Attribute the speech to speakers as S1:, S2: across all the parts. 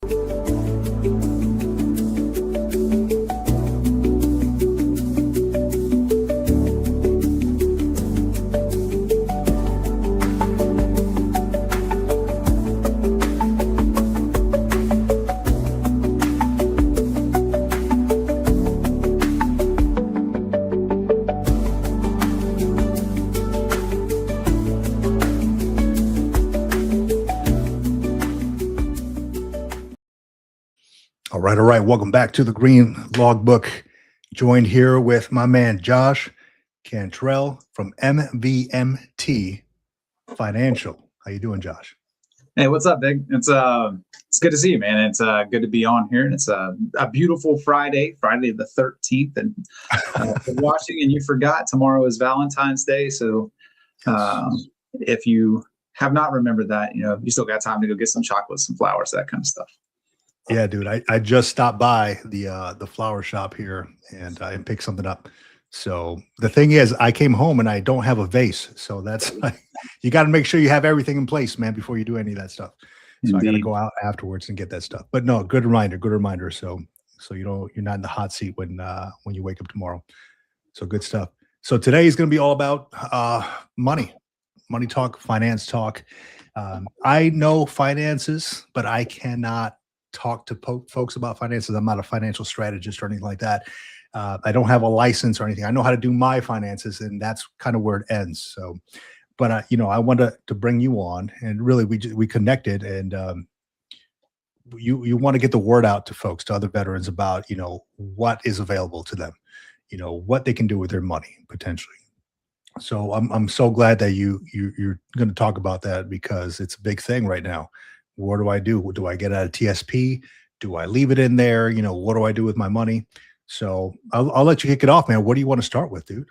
S1: All right. Welcome back to the Green Logbook. Joined here with my man Josh Cantrell from MVMT Financial. How you doing, Josh?
S2: Hey, what's up, Big? It's good to see you, man. It's good to be on here, and it's a beautiful Friday the 13th, and for watching. And you forgot tomorrow is Valentine's Day, so if you have not remembered that, you still got time to go get some chocolates, some flowers, that kind of stuff.
S1: Yeah, dude. I just stopped by the flower shop here and I picked something up. So the thing is, I came home and I don't have a vase. So that's you got to make sure you have everything in place, man, before you do any of that stuff. So
S2: Indeed.
S1: I got to go out afterwards and get that stuff. But no, good reminder. So you're not in the hot seat when you wake up tomorrow. So good stuff. So today is going to be all about money talk, finance talk. I know finances, but I cannot talk to folks about finances. I'm not a financial strategist or anything like that. I don't have a license or anything. I know how to do my finances, and that's kind of where it ends. So, but I wanted to bring you on, and really we connected, and you want to get the word out to folks, to other veterans about what is available to them, what they can do with their money potentially. So I'm so glad that you're going to talk about that, because it's a big thing right now. What do I do? Do I get out of TSP? Do I leave it in there? What do I do with my money? So I'll let you kick it off, man. What do you want to start with, dude?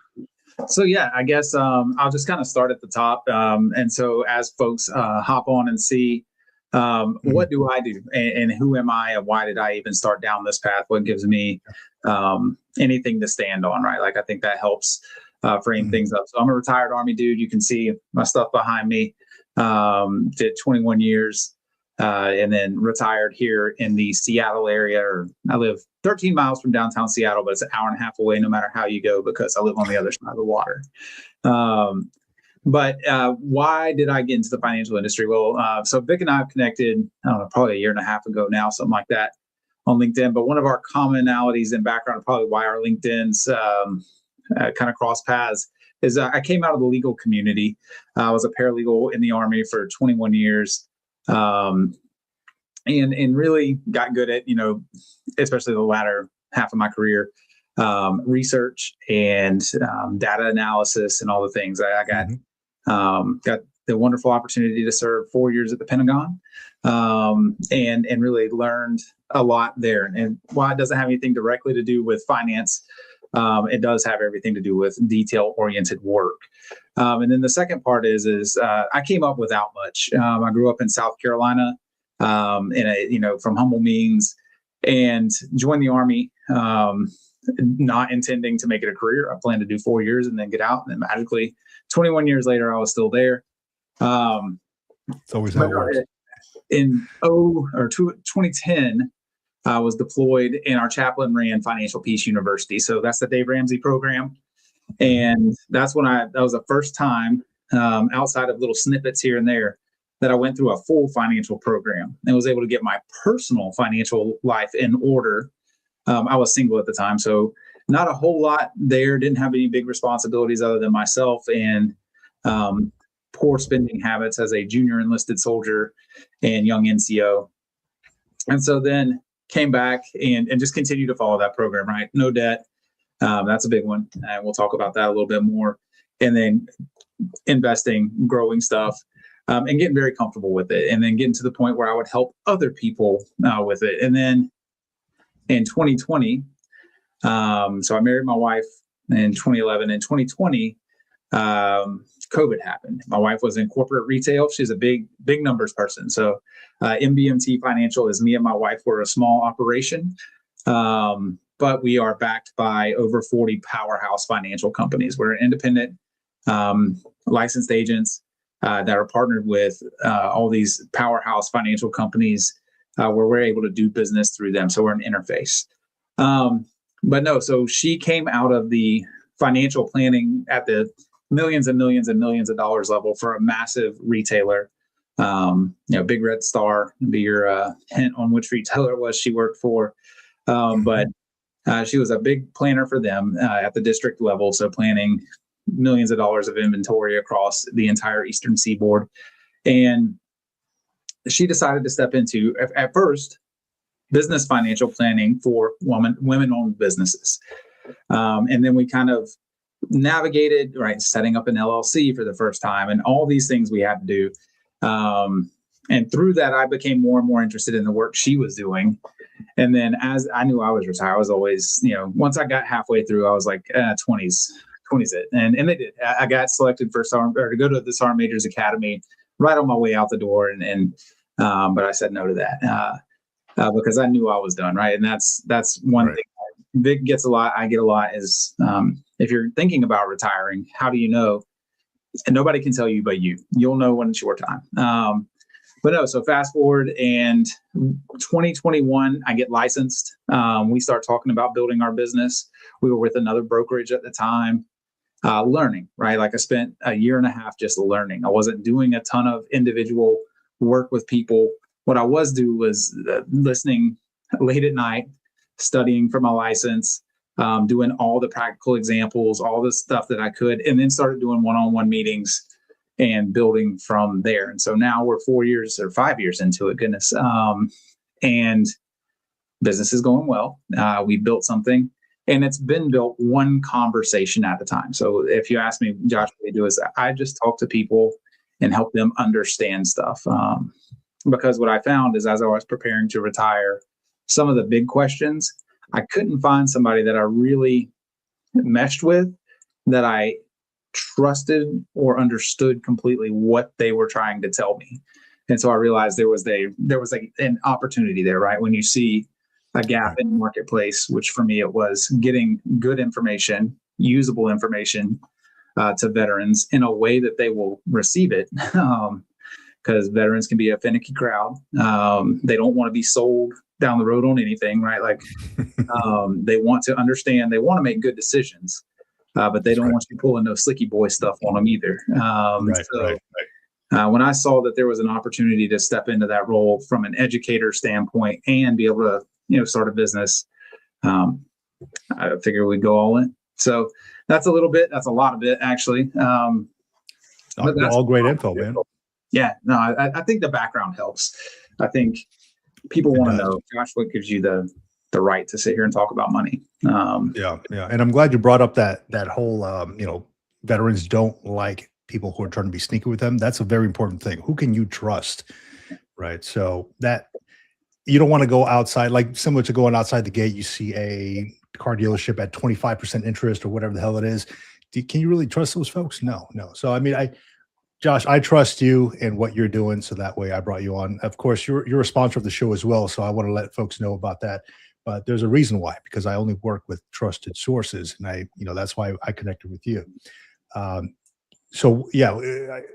S2: So yeah, I guess I'll just kind of start at the top. And so as folks hop on and see what do I do, and who am I, and why did I even start down this path? What gives me anything to stand on, right? Like, I think that helps frame things up. So I'm a retired Army dude. You can see my stuff behind me. Did 21 years. And then retired here in the Seattle area. I live 13 miles from downtown Seattle, but it's an hour and a half away no matter how you go, because I live on the other side of the water. But why did I get into the financial industry? Well, so Vic and I have connected, I don't know, probably a year and a half ago now, something like that, on LinkedIn. But one of our commonalities in background, probably why our LinkedIn's kind of cross paths, is I came out of the legal community. I was a paralegal in the Army for 21 years. And really got good at, especially the latter half of my career, research and data analysis and all the things. I got the wonderful opportunity to serve 4 years at the Pentagon, and really learned a lot there. And while it doesn't have anything directly to do with finance, it does have everything to do with detail-oriented work. And then the second part is I came up without much. I grew up in South Carolina, from humble means, and joined the Army, not intending to make it a career. I planned to do 4 years and then get out. And then magically, 21 years later, I was still there.
S1: It's always how it works.
S2: In 2010, I was deployed, and our chaplain ran Financial Peace University. So that's the Dave Ramsey program. And that's when that was the first time, outside of little snippets here and there, that I went through a full financial program and was able to get my personal financial life in order. I was single at the time, so not a whole lot there. Didn't have any big responsibilities other than myself, and poor spending habits as a junior enlisted soldier and young NCO. And so then came back and just continued to follow that program, right? No debt. That's a big one. And we'll talk about that a little bit more. And then investing, growing stuff, and getting very comfortable with it. And then getting to the point where I would help other people with it. And then in 2020, so I married my wife in 2011. In 2020, COVID happened. My wife was in corporate retail. She's a big numbers person. So MVMT Financial is me and my wife. We're a small operation, but we are backed by over 40 powerhouse financial companies. We're independent licensed agents that are partnered with all these powerhouse financial companies where we're able to do business through them. So we're an interface. But no, so she came out of the financial planning at the millions and millions and millions of dollars level for a massive retailer. Big Red Star would be your hint on which retailer it was she worked for. But she was a big planner for them at the district level. So planning millions of dollars of inventory across the entire Eastern Seaboard. And she decided to step into, at first, business financial planning for women-owned businesses. And then we kind of navigated, right, setting up an LLC for the first time and all these things we had to do. And through that, I became more and more interested in the work she was doing. And then as I knew I was retired, I was always, once I got halfway through, I was like, 20s it. And they did. I got selected for to go to the Sergeant Major's Academy right on my way out the door. But I said no to that. Because I knew I was done, right? And that's one thing Vic gets a lot, I get a lot is if you're thinking about retiring, how do you know? And nobody can tell you but you. You'll know when it's your time. But no, so fast forward and 2021, I get licensed. We start talking about building our business. We were with another brokerage at the time, learning, right? Like I spent a year and a half just learning. I wasn't doing a ton of individual work with people. What I was doing was listening late at night, studying for my license, doing all the practical examples, all the stuff that I could, and then started doing one-on-one meetings and building from there. And so now we're 5 years into it, goodness. And business is going well. We built something, and it's been built one conversation at a time. So if you ask me, Josh, what I do is I just talk to people and help them understand stuff. Because what I found is as I was preparing to retire, some of the big questions, I couldn't find somebody that I really meshed with, that I trusted or understood completely what they were trying to tell me. And so I realized there was an opportunity there, right? When you see a gap in the marketplace, which for me, it was getting good information, usable information to veterans in a way that they will receive it. Because veterans can be a finicky crowd. They don't want to be sold down the road on anything, right? Like they want to understand, they want to make good decisions, but they don't want you pulling no slicky boy stuff on them either. When I saw that there was an opportunity to step into that role from an educator standpoint and be able to, start a business, I figured we'd go all in. So that's a lot of it actually.
S1: All great info, man.
S2: Yeah, no, I think the background helps. I think people want to know, Josh, what gives you the right to sit here and talk about money?
S1: Yeah. And I'm glad you brought up that whole, veterans don't like people who are trying to be sneaky with them. That's a very important thing. Who can you trust? Right. So that you don't want to go outside, like similar to going outside the gate, you see a car dealership at 25% interest or whatever the hell it is. Can you really trust those folks? No. So, I mean, Josh, I trust you and what you're doing, so that way I brought you on. Of course, you're a sponsor of the show as well, so I want to let folks know about that. But there's a reason why, because I only work with trusted sources, and that's why I connected with you. So yeah,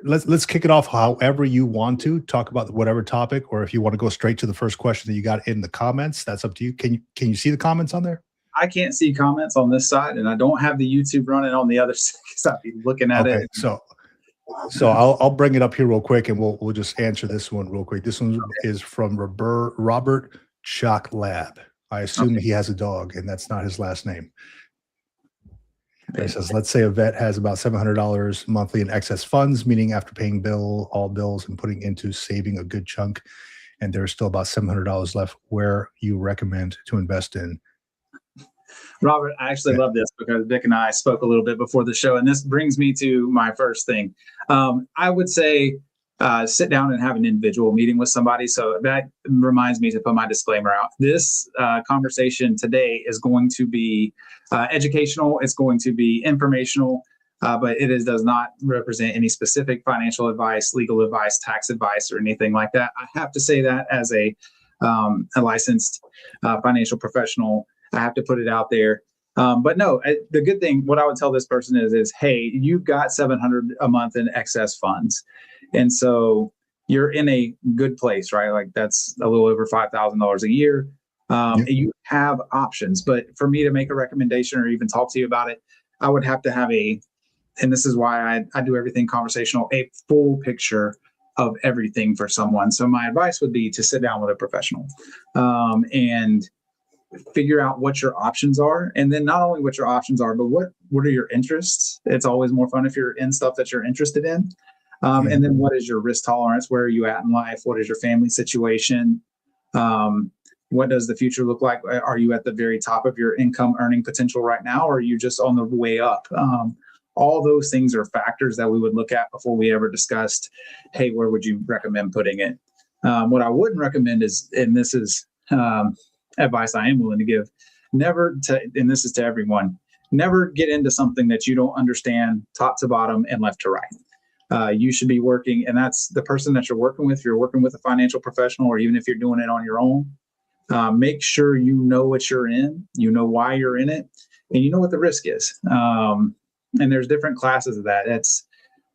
S1: let's kick it off however you want to talk about whatever topic, or if you want to go straight to the first question that you got in the comments, that's up to you. Can you see the comments on there?
S2: I can't see comments on this side, and I don't have the YouTube running on the other side because I'd be looking at it.
S1: So I'll bring it up here real quick, and we'll just answer this one real quick. This one is from Robert Chalk Lab. I assume he has a dog, and that's not his last name. It says, let's say a vet has about $700 monthly in excess funds, meaning after paying all bills and putting into saving a good chunk, and there's still about $700 left. Where you recommend to invest in?
S2: Robert, I actually love this because Vic and I spoke a little bit before the show, and this brings me to my first thing. I would say sit down and have an individual meeting with somebody. So that reminds me to put my disclaimer out. This conversation today is going to be educational. It's going to be informational, but does not represent any specific financial advice, legal advice, tax advice, or anything like that. I have to say that as a licensed financial professional. I have to put it out there. But no, the good thing, what I would tell this person is, hey, you've got $700 a month in excess funds. And so you're in a good place, right? Like that's a little over $5,000 a year. You have options, but for me to make a recommendation or even talk to you about it, I would have to have and this is why I do everything conversational, a full picture of everything for someone. So my advice would be to sit down with a professional and figure out what your options are. And then not only what your options are, but what are your interests? It's always more fun if you're in stuff that you're interested in. And then what is your risk tolerance? Where are you at in life? What is your family situation? What does the future look like? Are you at the very top of your income earning potential right now? Or are you just on the way up? All those things are factors that we would look at before we ever discussed, hey, where would you recommend putting it? What I wouldn't recommend is, and this is advice I am willing to give, and this is to everyone, never get into something that you don't understand top to bottom and left to right. You should be working, and that's the person that you're working with. If you're working with a financial professional, or even if you're doing it on your own, make sure you know what you're in, you know why you're in it, and you know what the risk is. And there's different classes of that. It's,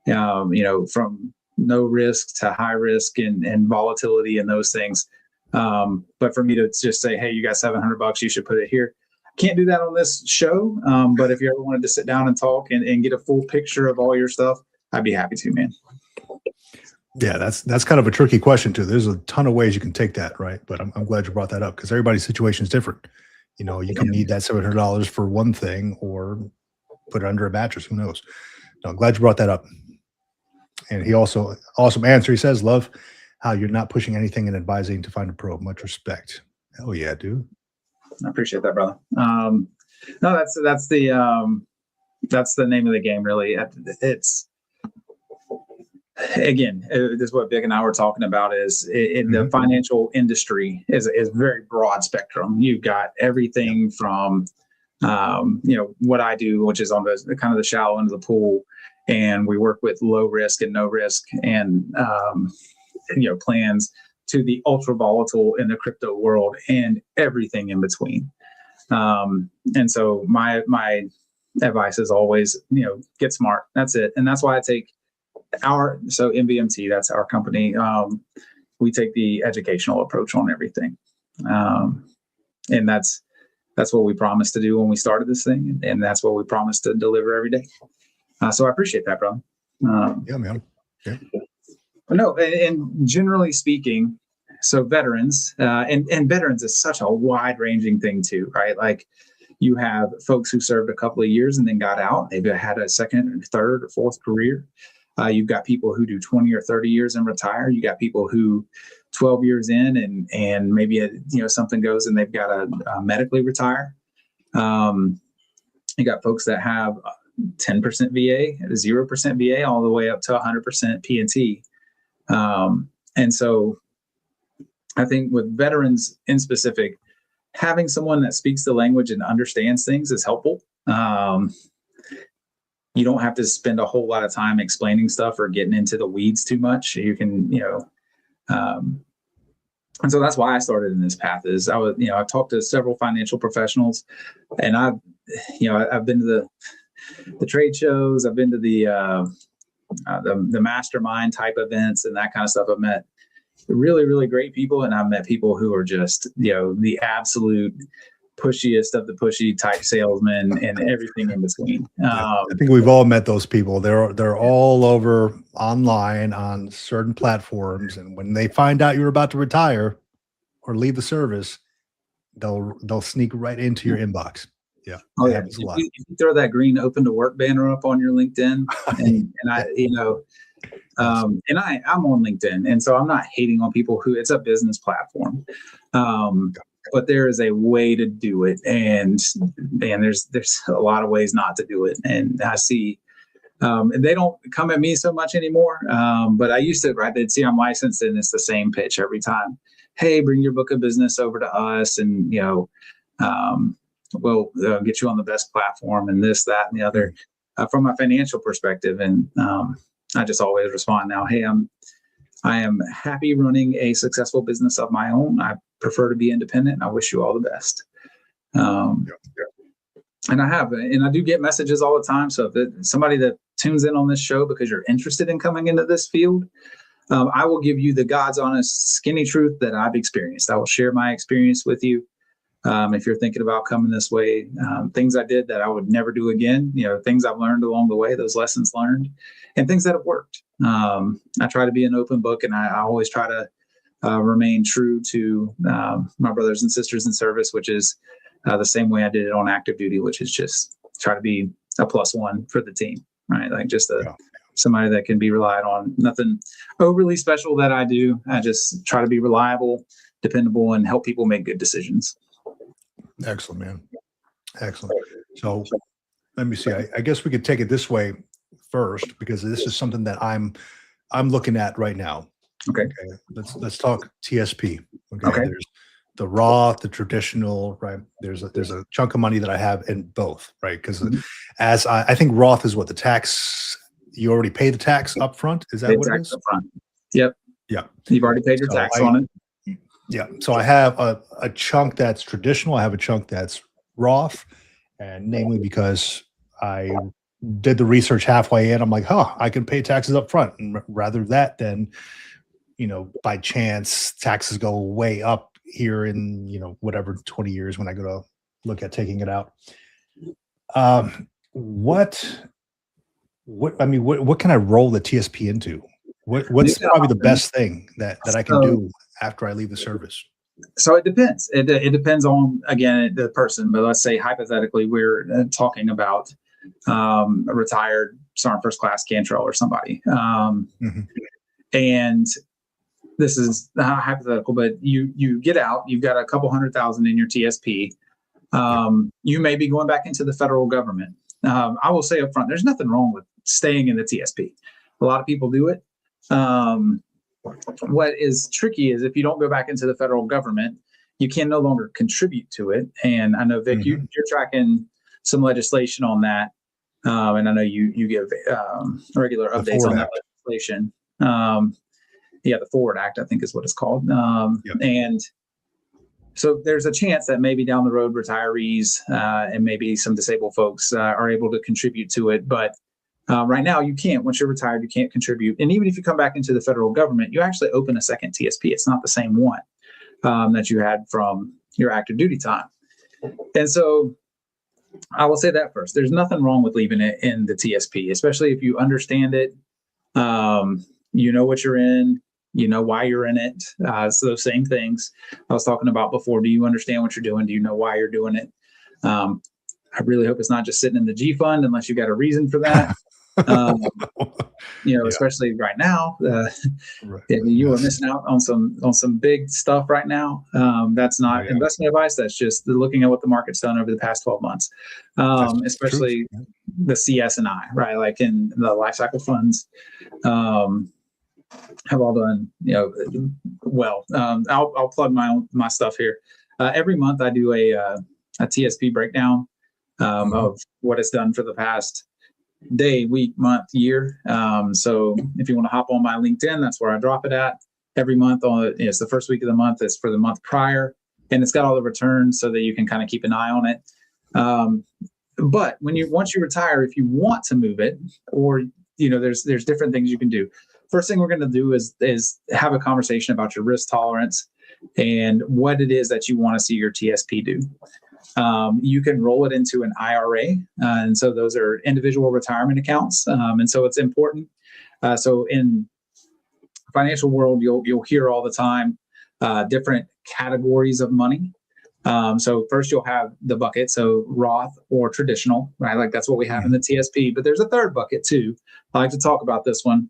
S2: from no risk to high risk and volatility and those things. But for me to just say, hey, you got $700, you should put it here. I can't do that on this show. But if you ever wanted to sit down and talk and get a full picture of all your stuff, I'd be happy to, man.
S1: Yeah, that's kind of a tricky question too. There's a ton of ways you can take that, right? But I'm glad you brought that up because everybody's situation is different. You can need that $700 for one thing or put it under a mattress. Who knows? No, I'm glad you brought that up. And he also, awesome answer. He says, love how you're not pushing anything and advising to find a pro. Much respect. Hell yeah, dude. I
S2: appreciate that, brother. No, that's the name of the game, really. It's, again, this is what Vic and I were talking about is the financial industry is very broad spectrum. You've got everything from, what I do, which is on the kind of the shallow end of the pool. And we work with low risk and no risk and, plans to the ultra volatile in the crypto world and everything in between. And so my advice is always, get smart. That's it. And that's why I take so MVMT, that's our company. We take the educational approach on everything. And that's what we promised to do when we started this thing. And that's what we promised to deliver every day. So I appreciate that, brother.
S1: Yeah, man. Yeah.
S2: No, and generally speaking, so veterans, and veterans is such a wide ranging thing too, right? Like you have folks who served a couple of years and then got out. They've had a second or third or fourth career. You've got people who do 20 or 30 years and retire. You got people who 12 years in and maybe something goes and they've got to medically retire. You got folks that have 10% VA, 0% VA, all the way up to 100% P&T. And so I think with veterans in specific, having someone that speaks the language and understands things is helpful. You don't have to spend a whole lot of time explaining stuff or getting into the weeds too much. You can, and so that's why I started in this path is I've talked to several financial professionals and I've been to the trade shows. I've been to the mastermind type events and that kind of stuff. I've met really, really great people. And I've met people who are just, the absolute pushiest of the pushy type salesmen and everything in between.
S1: I think we've all met those people. They're all over online on certain platforms. And when they find out you're about to retire or leave the service, they'll sneak right into your inbox. Yeah.
S2: Oh, yeah. If you throw that green open to work banner up on your LinkedIn and I'm on LinkedIn. And so I'm not hating on people who it's a business platform. But there is a way to do it. And man, there's a lot of ways not to do it. And I see, and they don't come at me so much anymore. But I used to, right? They'd see I'm licensed and it's the same pitch every time. Hey, bring your book of business over to us. And, we'll get you on the best platform and this, that, and the other from a financial perspective. And I just always respond now, hey, I am happy running a successful business of my own. I prefer to be independent. And I wish you all the best. And I do get messages all the time. So if somebody that tunes in on this show because you're interested in coming into this field, I will give you the God's honest, skinny truth that I've experienced. I will share my experience with you. If you're thinking about coming this way, things I did that I would never do again, things I've learned along the way, those lessons learned, and things that have worked. I try to be an open book, and I always try to remain true to my brothers and sisters in service, which is the same way I did it on active duty, which is just try to be a +1 for the team, right? Like just somebody that can be relied on. Nothing overly special that I do. I just try to be reliable, dependable, and help people make good decisions.
S1: Excellent, man. Excellent. So let me see. I guess we could take it this way first, because this is something that I'm looking at right now.
S2: Okay.
S1: Let's talk TSP. Okay. There's the Roth, the traditional, right? There's a chunk of money that I have in both, right? Because as I think Roth is what the tax, you already pay the tax up front. Is that what it is?
S2: Yep.
S1: Yeah.
S2: You've already paid your tax on it.
S1: Yeah. So I have a chunk that's traditional. I have a chunk that's Roth, and namely because I did the research halfway in. I'm like, I can pay taxes up front, and rather that than, by chance taxes go way up here in, whatever 20 years when I go to look at taking it out. What can I roll the TSP into? What's probably the best thing that I can do after I leave the service?
S2: So it depends. It depends on, again, the person. But let's say hypothetically, we're talking about a retired Sergeant First Class Cantrell or somebody. And this is hypothetical, but you get out, you've got a couple $100,000 in your TSP. You may be going back into the federal government. I will say up front, there's nothing wrong with staying in the TSP. A lot of people do it. What is tricky is if you don't go back into the federal government, you can no longer contribute to it. And I know, Vic, you're tracking some legislation on that. And I know you give regular updates on that legislation. The Forward Act, I think is what it's called. And so there's a chance that maybe down the road, retirees and maybe some disabled folks are able to contribute to it. But right now, you can't. Once you're retired, you can't contribute. And even if you come back into the federal government, you actually open a second TSP. It's not the same one that you had from your active duty time. And so I will say that first. There's nothing wrong with leaving it in the TSP, especially if you understand it. You know what you're in. You know why you're in it. So those same things I was talking about before. Do you understand what you're doing? Do you know why you're doing it? I really hope it's not just sitting in the G fund unless you got a reason for that. Especially right now, you are missing out on some big stuff right now. That's not investment advice. That's just looking at what the market's done over the past 12 months, especially the CS&I, right? Like in the life cycle funds, have all done, well. I'll plug my stuff here. Every month I do a TSP breakdown of what it's done for the past day, week, month, year. So if you want to hop on my LinkedIn, that's where I drop it at every month. It's the first week of the month. It's for the month prior, and it's got all the returns so that you can kind of keep an eye on it. But once you retire, if you want to move it, or there's different things you can do. First thing we're going to do is have a conversation about your risk tolerance and what it is that you want to see your TSP do. You can roll it into an IRA, and so those are individual retirement accounts, and so it's important. So in financial world, you'll hear all the time different categories of money. So first you'll have the bucket, so Roth or traditional, right? Like that's what we have in the TSP. But there's a third bucket too. I like to talk about this one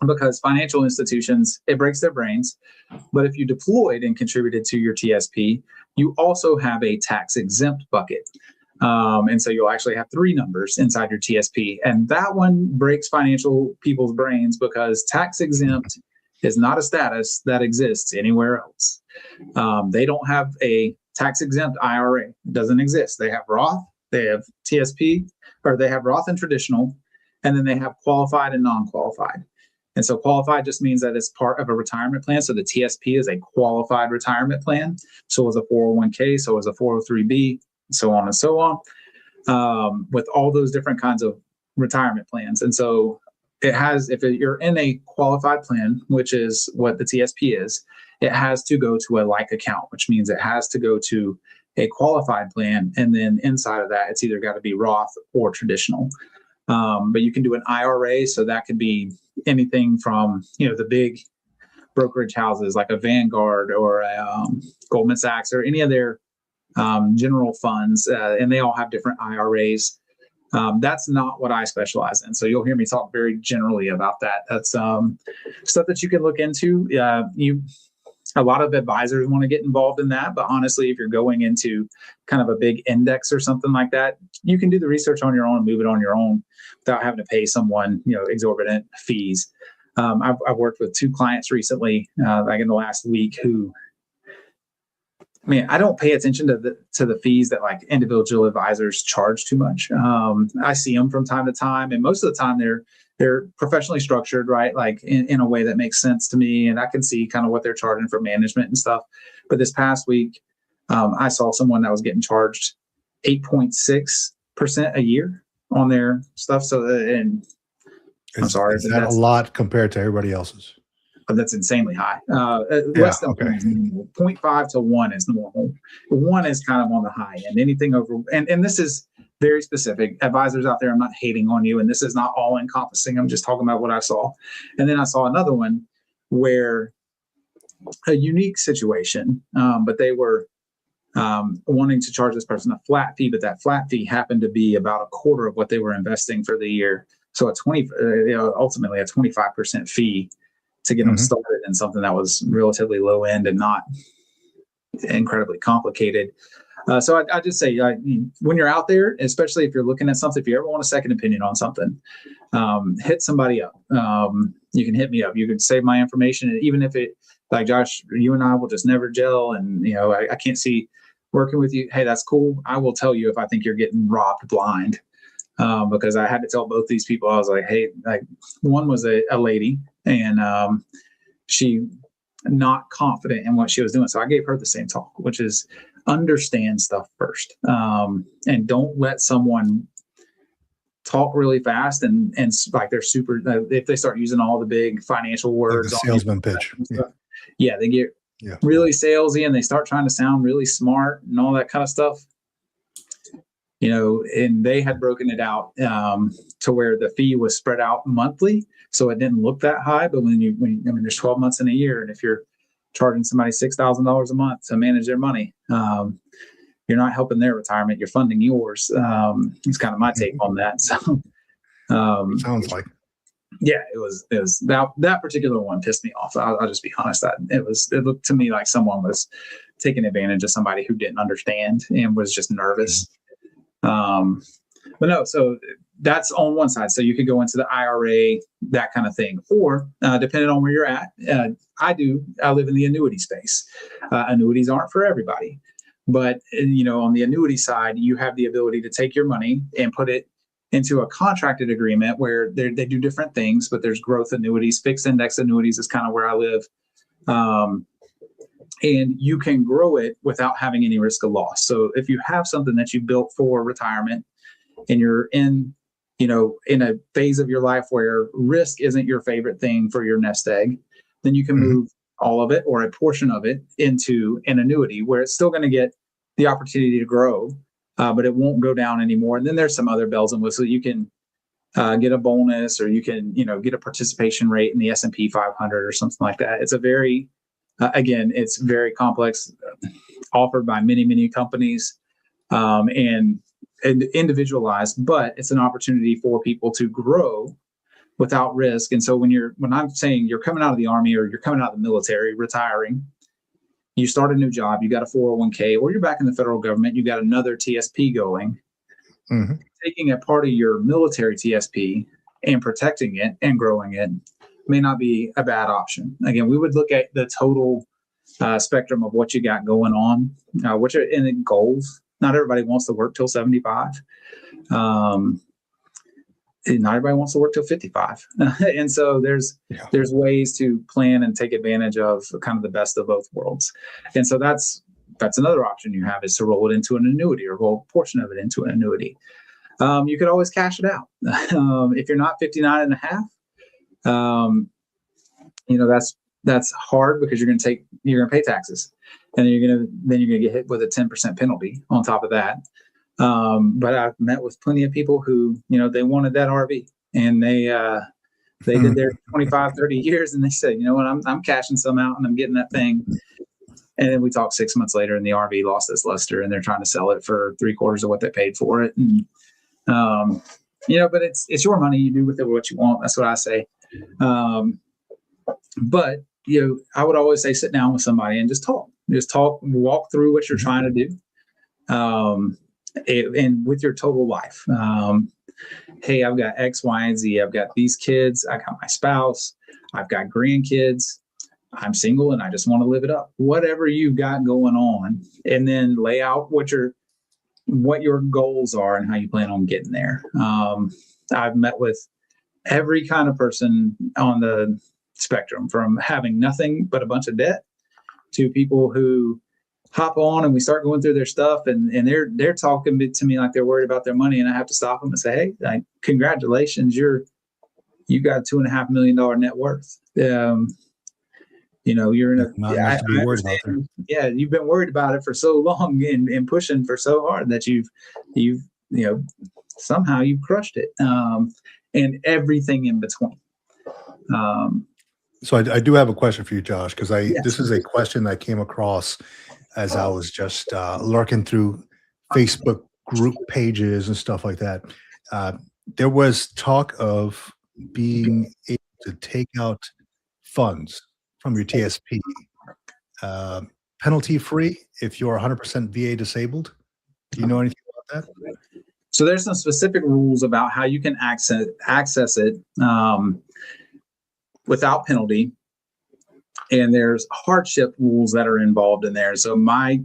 S2: because financial institutions, it breaks their brains. But if you deployed and contributed to your TSP, you also have a tax exempt bucket. And so you'll actually have 3 numbers inside your TSP. And that one breaks financial people's brains because tax exempt is not a status that exists anywhere else. They don't have a tax exempt IRA. It doesn't exist. They have Roth, they have TSP, or they have Roth and traditional, and then they have qualified and non-qualified. And so qualified just means that it's part of a retirement plan. So the TSP is a qualified retirement plan. So is a 401k, so is a 403b, so on and so on, with all those different kinds of retirement plans. And so it has, if you're in a qualified plan, which is what the TSP is, it has to go to a like account, which means it has to go to a qualified plan. And then inside of that, it's either got to be Roth or traditional. But you can do an IRA. So that could be anything from, the big brokerage houses like a Vanguard or a Goldman Sachs or any of their general funds. And they all have different IRAs. That's not what I specialize in. So you'll hear me talk very generally about that. That's stuff that you can look into. A lot of advisors want to get involved in that, but honestly, if you're going into kind of a big index or something like that, you can do the research on your own and move it on your own without having to pay someone, exorbitant fees. I've worked with 2 clients recently, like in the last week, who, I don't pay attention to the fees that like individual advisors charge too much. I see them from time to time, and most of the time they're professionally structured, right? Like in a way that makes sense to me, and I can see kind of what they're charging for management and stuff. But this past week, I saw someone that was getting charged 8.6% a year on their stuff. So, and I'm sorry,
S1: is that a lot compared to everybody else's?
S2: That's insanely high. Less than 0.5 to 1 is normal. 1 is kind of on the high end. Anything over, and this is very specific. Advisors out there, I'm not hating on you, and this is not all encompassing. I'm just talking about what I saw. And then I saw another one where a unique situation, but they were wanting to charge this person a flat fee, but that flat fee happened to be about a quarter of what they were investing for the year. So ultimately a 25% fee to get them started in something that was relatively low end and not incredibly complicated. So I just say, when you're out there, especially if you're looking at something, if you ever want a second opinion on something, hit somebody up. You can hit me up. You can save my information. And even if it, like Josh, you and I will just never gel, and I can't see working with you. Hey, that's cool. I will tell you if I think you're getting robbed blind. Because I had to tell both these people, I was like, hey, like one was a lady, and she not confident in what she was doing. So I gave her the same talk, which is understand stuff first, and don't let someone talk really fast and like they're super. If they start using all the big financial words,
S1: like the salesman pitch,
S2: they get really salesy and they start trying to sound really smart and all that kind of stuff. And they had broken it out to where the fee was spread out monthly, so it didn't look that high. But when there's 12 months in a year, and if you're charging somebody $6,000 a month to manage their money, you're not helping their retirement; you're funding yours. It's kind of my take on that. So,
S1: sounds like,
S2: it was that particular one pissed me off. I'll just be honest. It looked to me like someone was taking advantage of somebody who didn't understand and was just nervous. But no, so that's on one side. So you could go into the IRA, that kind of thing, or depending on where you're at, I live in the annuity space. Annuities aren't for everybody, but on the annuity side, you have the ability to take your money and put it into a contracted agreement where they do different things, but there's growth annuities, fixed index annuities is kind of where I live. And you can grow it without having any risk of loss. So if you have something that you built for retirement and you're in a phase of your life where risk isn't your favorite thing for your nest egg, then you can move all of it or a portion of it into an annuity where it's still going to get the opportunity to grow, but it won't go down anymore. And then there's some other bells and whistles. You can get a bonus, or you can, get a participation rate in the S&P 500 or something like that. It's a very again, it's very complex, offered by many, many companies, and individualized, but it's an opportunity for people to grow without risk. And so when I'm saying you're coming out of the Army or you're coming out of the military, retiring, you start a new job, you got a 401k, or you're back in the federal government, you got another TSP going, taking a part of your military TSP and protecting it and growing it may not be a bad option. Again, we would look at the total spectrum of what you got going on, which are in goals. Not everybody wants to work till 75. Not everybody wants to work till 55. And so there's ways to plan and take advantage of kind of the best of both worlds. And so that's another option you have, is to roll it into an annuity or roll a portion of it into an annuity. You could always cash it out. If you're not 59 and a half, That's hard because you're going to pay taxes, and you're going to get hit with a 10% penalty on top of that. But I've met with plenty of people who, they wanted that RV, and they did their 25, 30 years, and they said, you know what, I'm cashing some out and I'm getting that thing. And then we talked 6 months later, and the RV lost its luster, and they're trying to sell it for 3/4 of what they paid for it. And, but it's your money. You do with it what you want. That's what I say. But I would always say, sit down with somebody and just talk, walk through what you're trying to do. And with your total life, hey, I've got X, Y, and Z. I've got these kids. I got my spouse. I've got grandkids. I'm single and I just want to live it up. Whatever you've got going on, and then lay out what your goals are and how you plan on getting there. I've met with every kind of person on the spectrum, from having nothing but a bunch of debt to people who hop on and we start going through their stuff, and they're talking to me like they're worried about their money, and I have to stop them and say, hey, congratulations, you got a $2.5 million net worth. You're in a you've been worried about it for so long and pushing for so hard that you've somehow you've crushed it, and everything in between.
S1: So I do have a question for you, Josh, because
S2: Yes.
S1: This is a question I came across as I was just lurking through Facebook group pages and stuff like that. There was talk of being able to take out funds from your TSP, penalty free if you're 100% VA disabled. Do you know anything about that?
S2: So there's some specific rules about how you can access it without penalty, and there's hardship rules that are involved in there. So my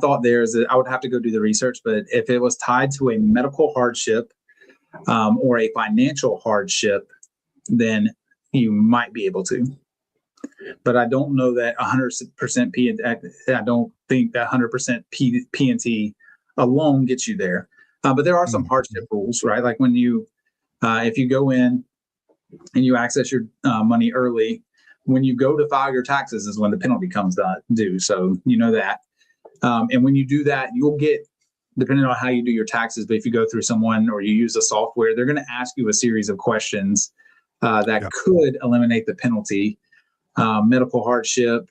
S2: thought there is that I would have to go do the research, but if it was tied to a medical hardship or a financial hardship, then you might be able to. But I don't know that 100% P. I don't think that 100% P&T alone gets you there. But there are some hardship rules, right? Like when if you go in and you access your money early, when you go to file your taxes is when the penalty comes due. So you know that. And when you do that, you'll get, depending on how you do your taxes, but if you go through someone or you use a software, they're going to ask you a series of questions that could eliminate the penalty. Medical hardship,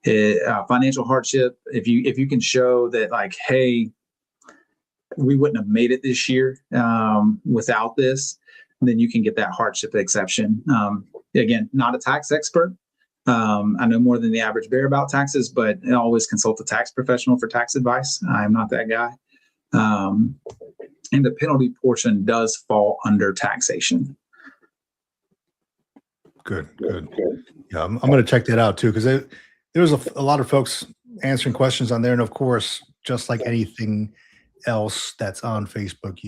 S2: financial hardship. If you can show that, like, hey, we wouldn't have made it this year without this, then you can get that hardship exception. Again, not a tax expert. I know more than the average bear about taxes, but I always consult a tax professional for tax advice. I'm not that guy. And the penalty portion does fall under taxation.
S1: Good. Yeah, I'm going to check that out too, because there was a lot of folks answering questions on there, and of course, just like anything else that's on Facebook,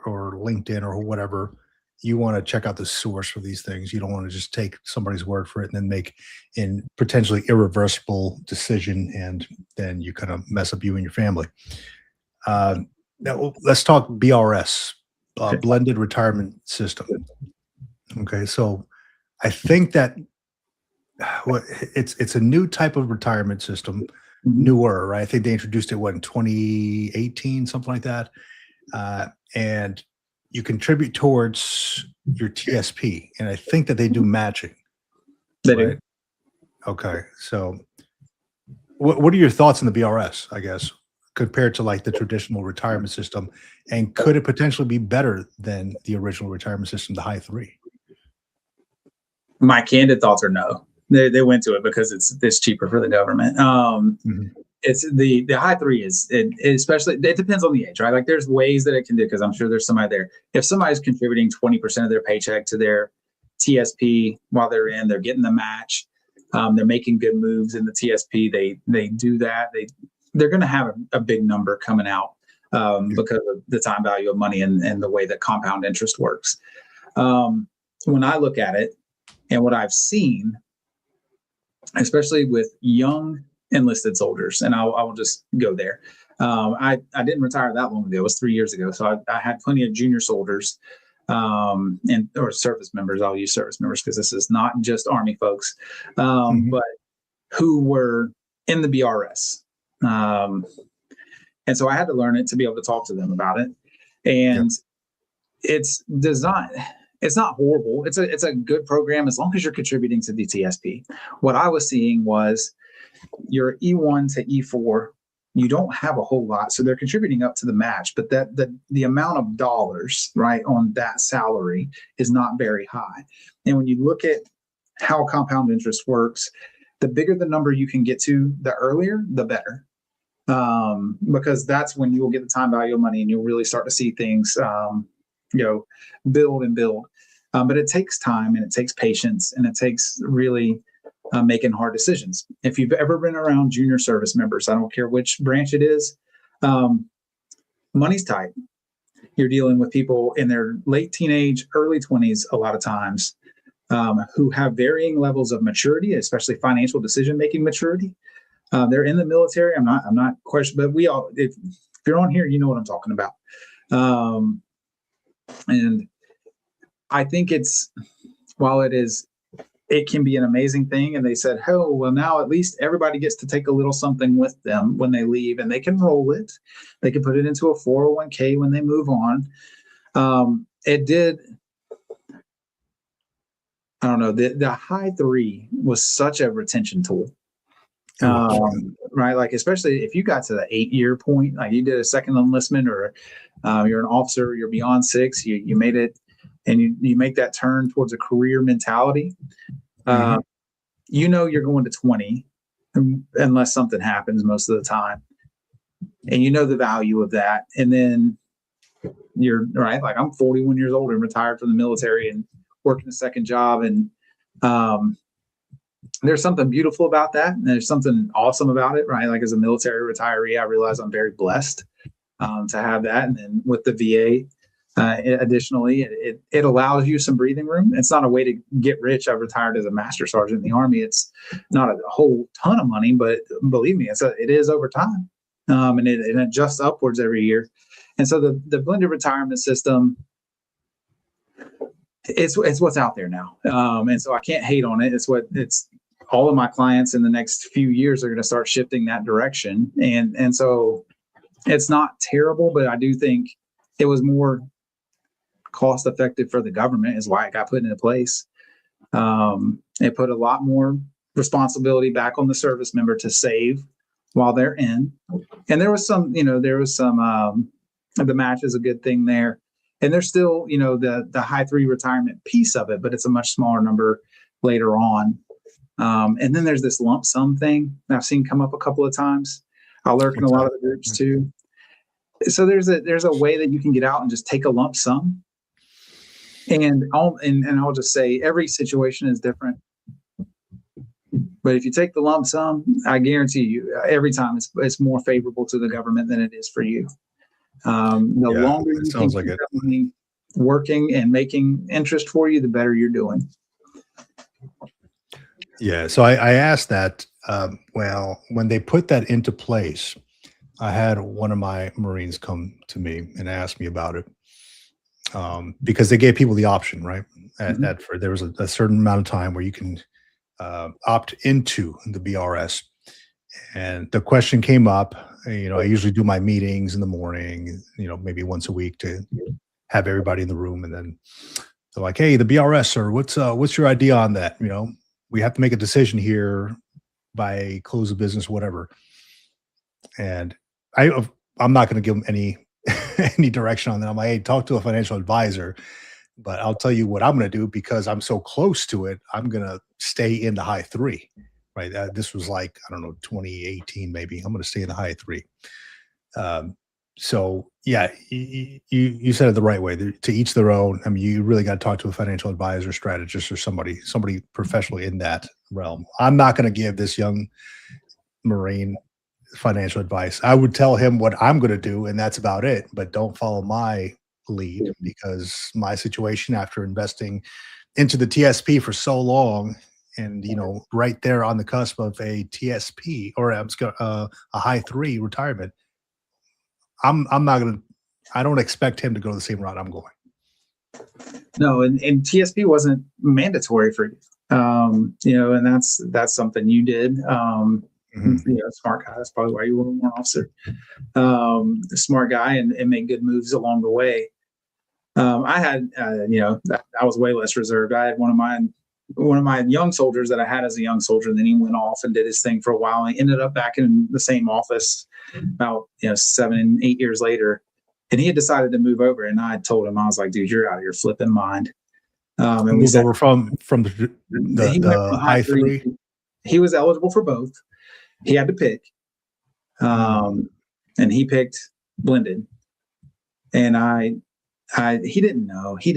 S1: or LinkedIn or whatever, you want to check out the source for these things. You don't want to just take somebody's word for it and then make a potentially irreversible decision, and then you kind of mess up you and your family. Now let's talk BRS, blended retirement system. Okay, so I think that it's a new type of retirement system, newer, right? I think they introduced it in 2018, something like that. And you contribute towards your TSP, and I think that they do matching.
S2: They
S1: right?
S2: do.
S1: Okay, so what are your thoughts on the BRS, I guess, compared to like the traditional retirement system, and could it potentially be better than the original retirement system, the high three?
S2: My candid thoughts are no. They went to it because it's cheaper for the government. It's the high three especially, it depends on the age, right? Like there's ways that it can do, because I'm sure there's somebody there. If somebody's contributing 20% of their paycheck to their TSP while they're getting the match, they're making good moves in the TSP, they do that. They're going to have a big number coming out because of the time value of money and the way that compound interest works. When I look at it and what I've seen, especially with young enlisted soldiers, and I will just go there. I didn't retire that long ago. It was 3 years ago. So I had plenty of junior soldiers and or service members. I'll use service members because this is not just Army folks, but who were in the BRS. And so I had to learn it to be able to talk to them about it. And it's designed. It's not horrible. It's a good program as long as you're contributing to the TSP. What I was seeing was your E1 to E4, you don't have a whole lot, so they're contributing up to the match, but the amount of dollars right on that salary is not very high. And when you look at how compound interest works, the bigger the number you can get to, the earlier, the better. Because that's when you will get the time value of money and you'll really start to see things, build and build. But it takes time and it takes patience and it takes really making hard decisions. If you've ever been around junior service members, I don't care which branch it is, money's tight. You're dealing with people in their late teenage, early 20s, a lot of times, who have varying levels of maturity, especially financial decision-making maturity. They're in the military. I'm not questioning, but we all, if you're on here, you know what I'm talking about. And I think while it can be an amazing thing. And they said, oh, well, now at least everybody gets to take a little something with them when they leave and they can roll it. They can put it into a 401k when they move on. It did. I don't know. The high 3 was such a retention tool. Right. Like, especially if you got to the 8-year point, like you did a second enlistment or you're an officer, you're beyond 6, you made it and you make that turn towards a career mentality. You're going to 20 unless something happens most of the time. And you know the value of that. And then you're right. Like I'm 41 years old and retired from the military and working a second job. And there's something beautiful about that. And there's something awesome about it, right? Like as a military retiree, I realize I'm very blessed to have that. And then with the VA, additionally, it allows you some breathing room. It's not a way to get rich. I've retired as a master sergeant in the Army. It's not a whole ton of money, but believe me, it is over time. And it adjusts upwards every year. And so the blended retirement system, it's what's out there now. And so I can't hate on it. It's all of my clients in the next few years are going to start shifting that direction. And so it's not terrible, but I do think it was more cost effective for the government is why it got put into place. It put a lot more responsibility back on the service member to save while they're in. And there was some, the match is a good thing there. And there's still, the high 3 retirement piece of it, but it's a much smaller number later on. And then there's this lump sum thing that I've seen come up a couple of tiends. I lurk in a lot of the groups too. So there's a way that you can get out and just take a lump sum. And I'll just say every situation is different. But if you take the lump sum, I guarantee you every time it's more favorable to the government than it is for you. The longer you can keep money working and making interest for you, the better you're doing.
S1: Yeah. So I asked that, when they put that into place, I had one of my Marines come to me and ask me about it. Because they gave people the option, right? There was a certain amount of time where you can opt into the BRS. And the question came up, I usually do my meetings in the morning, maybe once a week to have everybody in the room. And then they're like, hey, the BRS, sir, what's your idea on that? We have to make a decision here by close of business, whatever. And I'm not going to give them any direction on that. I'm like, hey, talk to a financial advisor, but I'll tell you what I'm going to do because I'm so close to it. I'm going to stay in the high 3, right? This was like, I don't know, 2018, maybe. I'm going to stay in the high 3. So yeah, you said it the right way. To each their own. I mean, you really got to talk to a financial advisor, strategist, or somebody professional in that realm. I'm not going to give this young Marine financial advice. I would tell him what I'm going to do, and that's about it. But don't follow my lead because my situation after investing into the TSP for so long, and right there on the cusp of a TSP or a high 3 retirement, I'm not going to. I don't expect him to go the same route I'm going.
S2: No, and TSP wasn't mandatory for you. And that's something you did. Smart guy. That's probably why you were a warrant officer. A smart guy and made good moves along the way. I had, I was way less reserved. I had one of my young soldiers that I had as a young soldier. And then he went off and did his thing for a while. And he ended up back in the same office about 7 8 years later. And he had decided to move over. And I told him, I was like, dude, you're out of your flipping mind.
S1: And we over from the high three.
S2: He was eligible for both. He had to pick. And he picked blended. And he didn't know, and he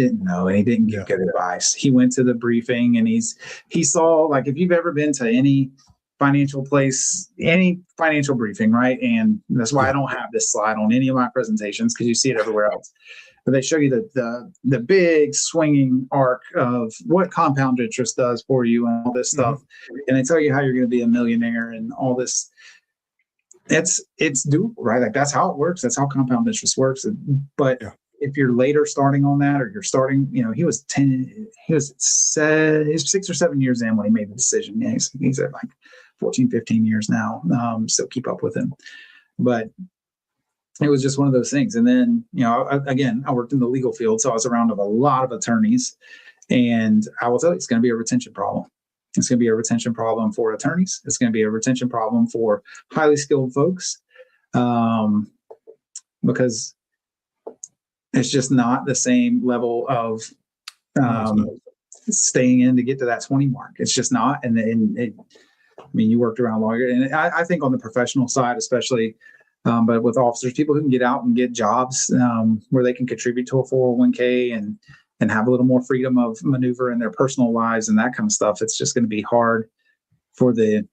S2: didn't get good advice. He went to the briefing and he saw, like, if you've ever been to any financial place, any financial briefing, right? And that's why I don't have this slide on any of my presentations, because you see it everywhere else. But they show you the big swinging arc of what compound interest does for you and all this stuff. And they tell you how you're going to be a millionaire and all this. It's doable, right? Like, that's how it works. That's how compound interest works. But if you're later starting on that, or you're starting, he was 6 or 7 years in when he made the decision. Yeah, he's at like 14, 15 years now. Still keep up with him. But it was just one of those things. And then, I worked in the legal field, so I was around with a lot of attorneys. And I will tell you, it's going to be a retention problem. It's going to be a retention problem for attorneys. It's going to be a retention problem for highly skilled folks, because it's just not the same level of staying in to get to that 20 mark. It's just not. You worked around longer. And I think on the professional side, especially, but with officers, people who can get out and get jobs where they can contribute to a 401k and have a little more freedom of maneuver in their personal lives and that kind of stuff. It's just going to be hard for the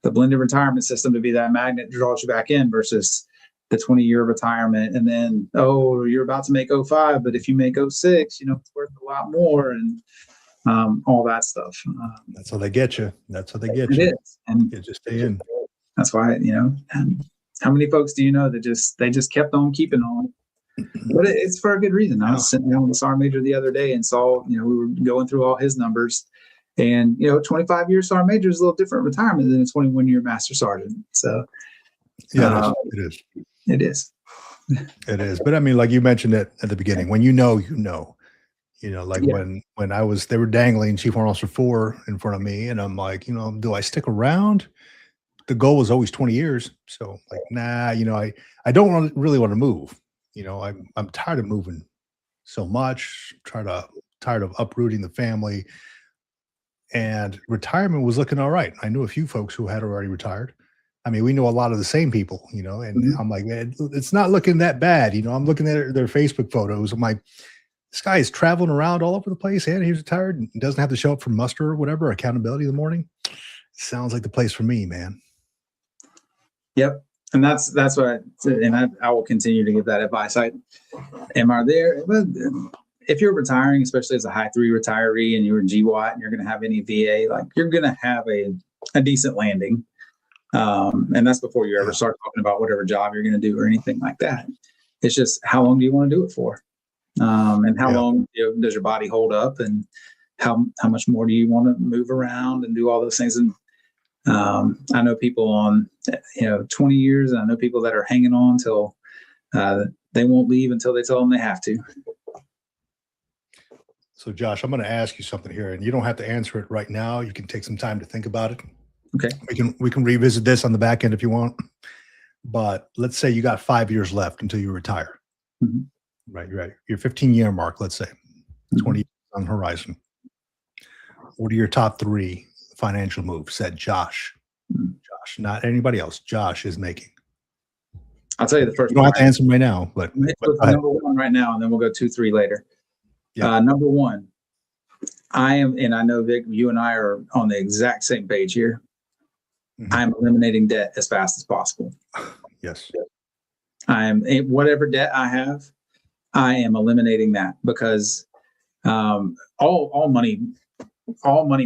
S2: blended retirement system to be that magnet that draws you back in versus the 20-year retirement. And then, you're about to make 05, but if you make 06, it's worth a lot more, and all that stuff.
S1: That's how they get you. It
S2: is. And
S1: you just stay in.
S2: That's why, and how many folks do you know that they just kept on keeping on? But it's for a good reason. I was sitting down with the Sergeant Major the other day and saw, we were going through all his numbers, and 25-year Sergeant Major is a little different retirement than a 21-year Master Sergeant. So
S1: it is.
S2: It is.
S1: It is. But I mean, like you mentioned it at the beginning, when when they were dangling Chief Warrant Officer 4 in front of me, and I'm like, do I stick around? The goal was always 20 years. So like, nah, I don't really want to move. I'm tired of moving so much, tired of uprooting the family, and retirement was looking all right. I knew a few folks who had already retired. I mean, we know a lot of the same people, and I'm like, man, it's not looking that bad. I'm looking at their Facebook photos. I'm like, this guy is traveling around all over the place, and he's retired and doesn't have to show up for muster or whatever, accountability in the morning. Sounds like the place for me, man.
S2: Yep. And that's what I will continue to give that advice. Am I there? If you're retiring, especially as a high 3 retiree, and you're a GWAT and you're going to have any VA, like, you're going to have a decent landing. And that's before you ever start talking about whatever job you're going to do or anything like that. It's just, how long do you want to do it for? And how long does your body hold up, and how much more do you want to move around and do all those things? And I know people on 20 years, and I know people that are hanging on till they won't leave until they tell them they have to.
S1: So Josh, I'm going to ask you something here, and you don't have to answer it right now. You can take some time to think about it.
S2: Okay.
S1: We can revisit this on the back end if you want. But let's say you got 5 years left until you retire.
S2: Mm-hmm.
S1: Right. Your 15-year mark, let's say, 20 years on the horizon. What are your top 3 financial moves that Josh, not anybody else, Josh is making?
S2: I'll tell you the first.
S1: You don't have to answer them right now, but
S2: number 1 right now, and then we'll go 2, 3 later. Yeah. Number 1, I am, and I know Vic, you and I are on the exact same page here. Mm-hmm. I'm eliminating debt as fast as possible.
S1: Yes.
S2: Whatever debt I have, I am eliminating that, because all money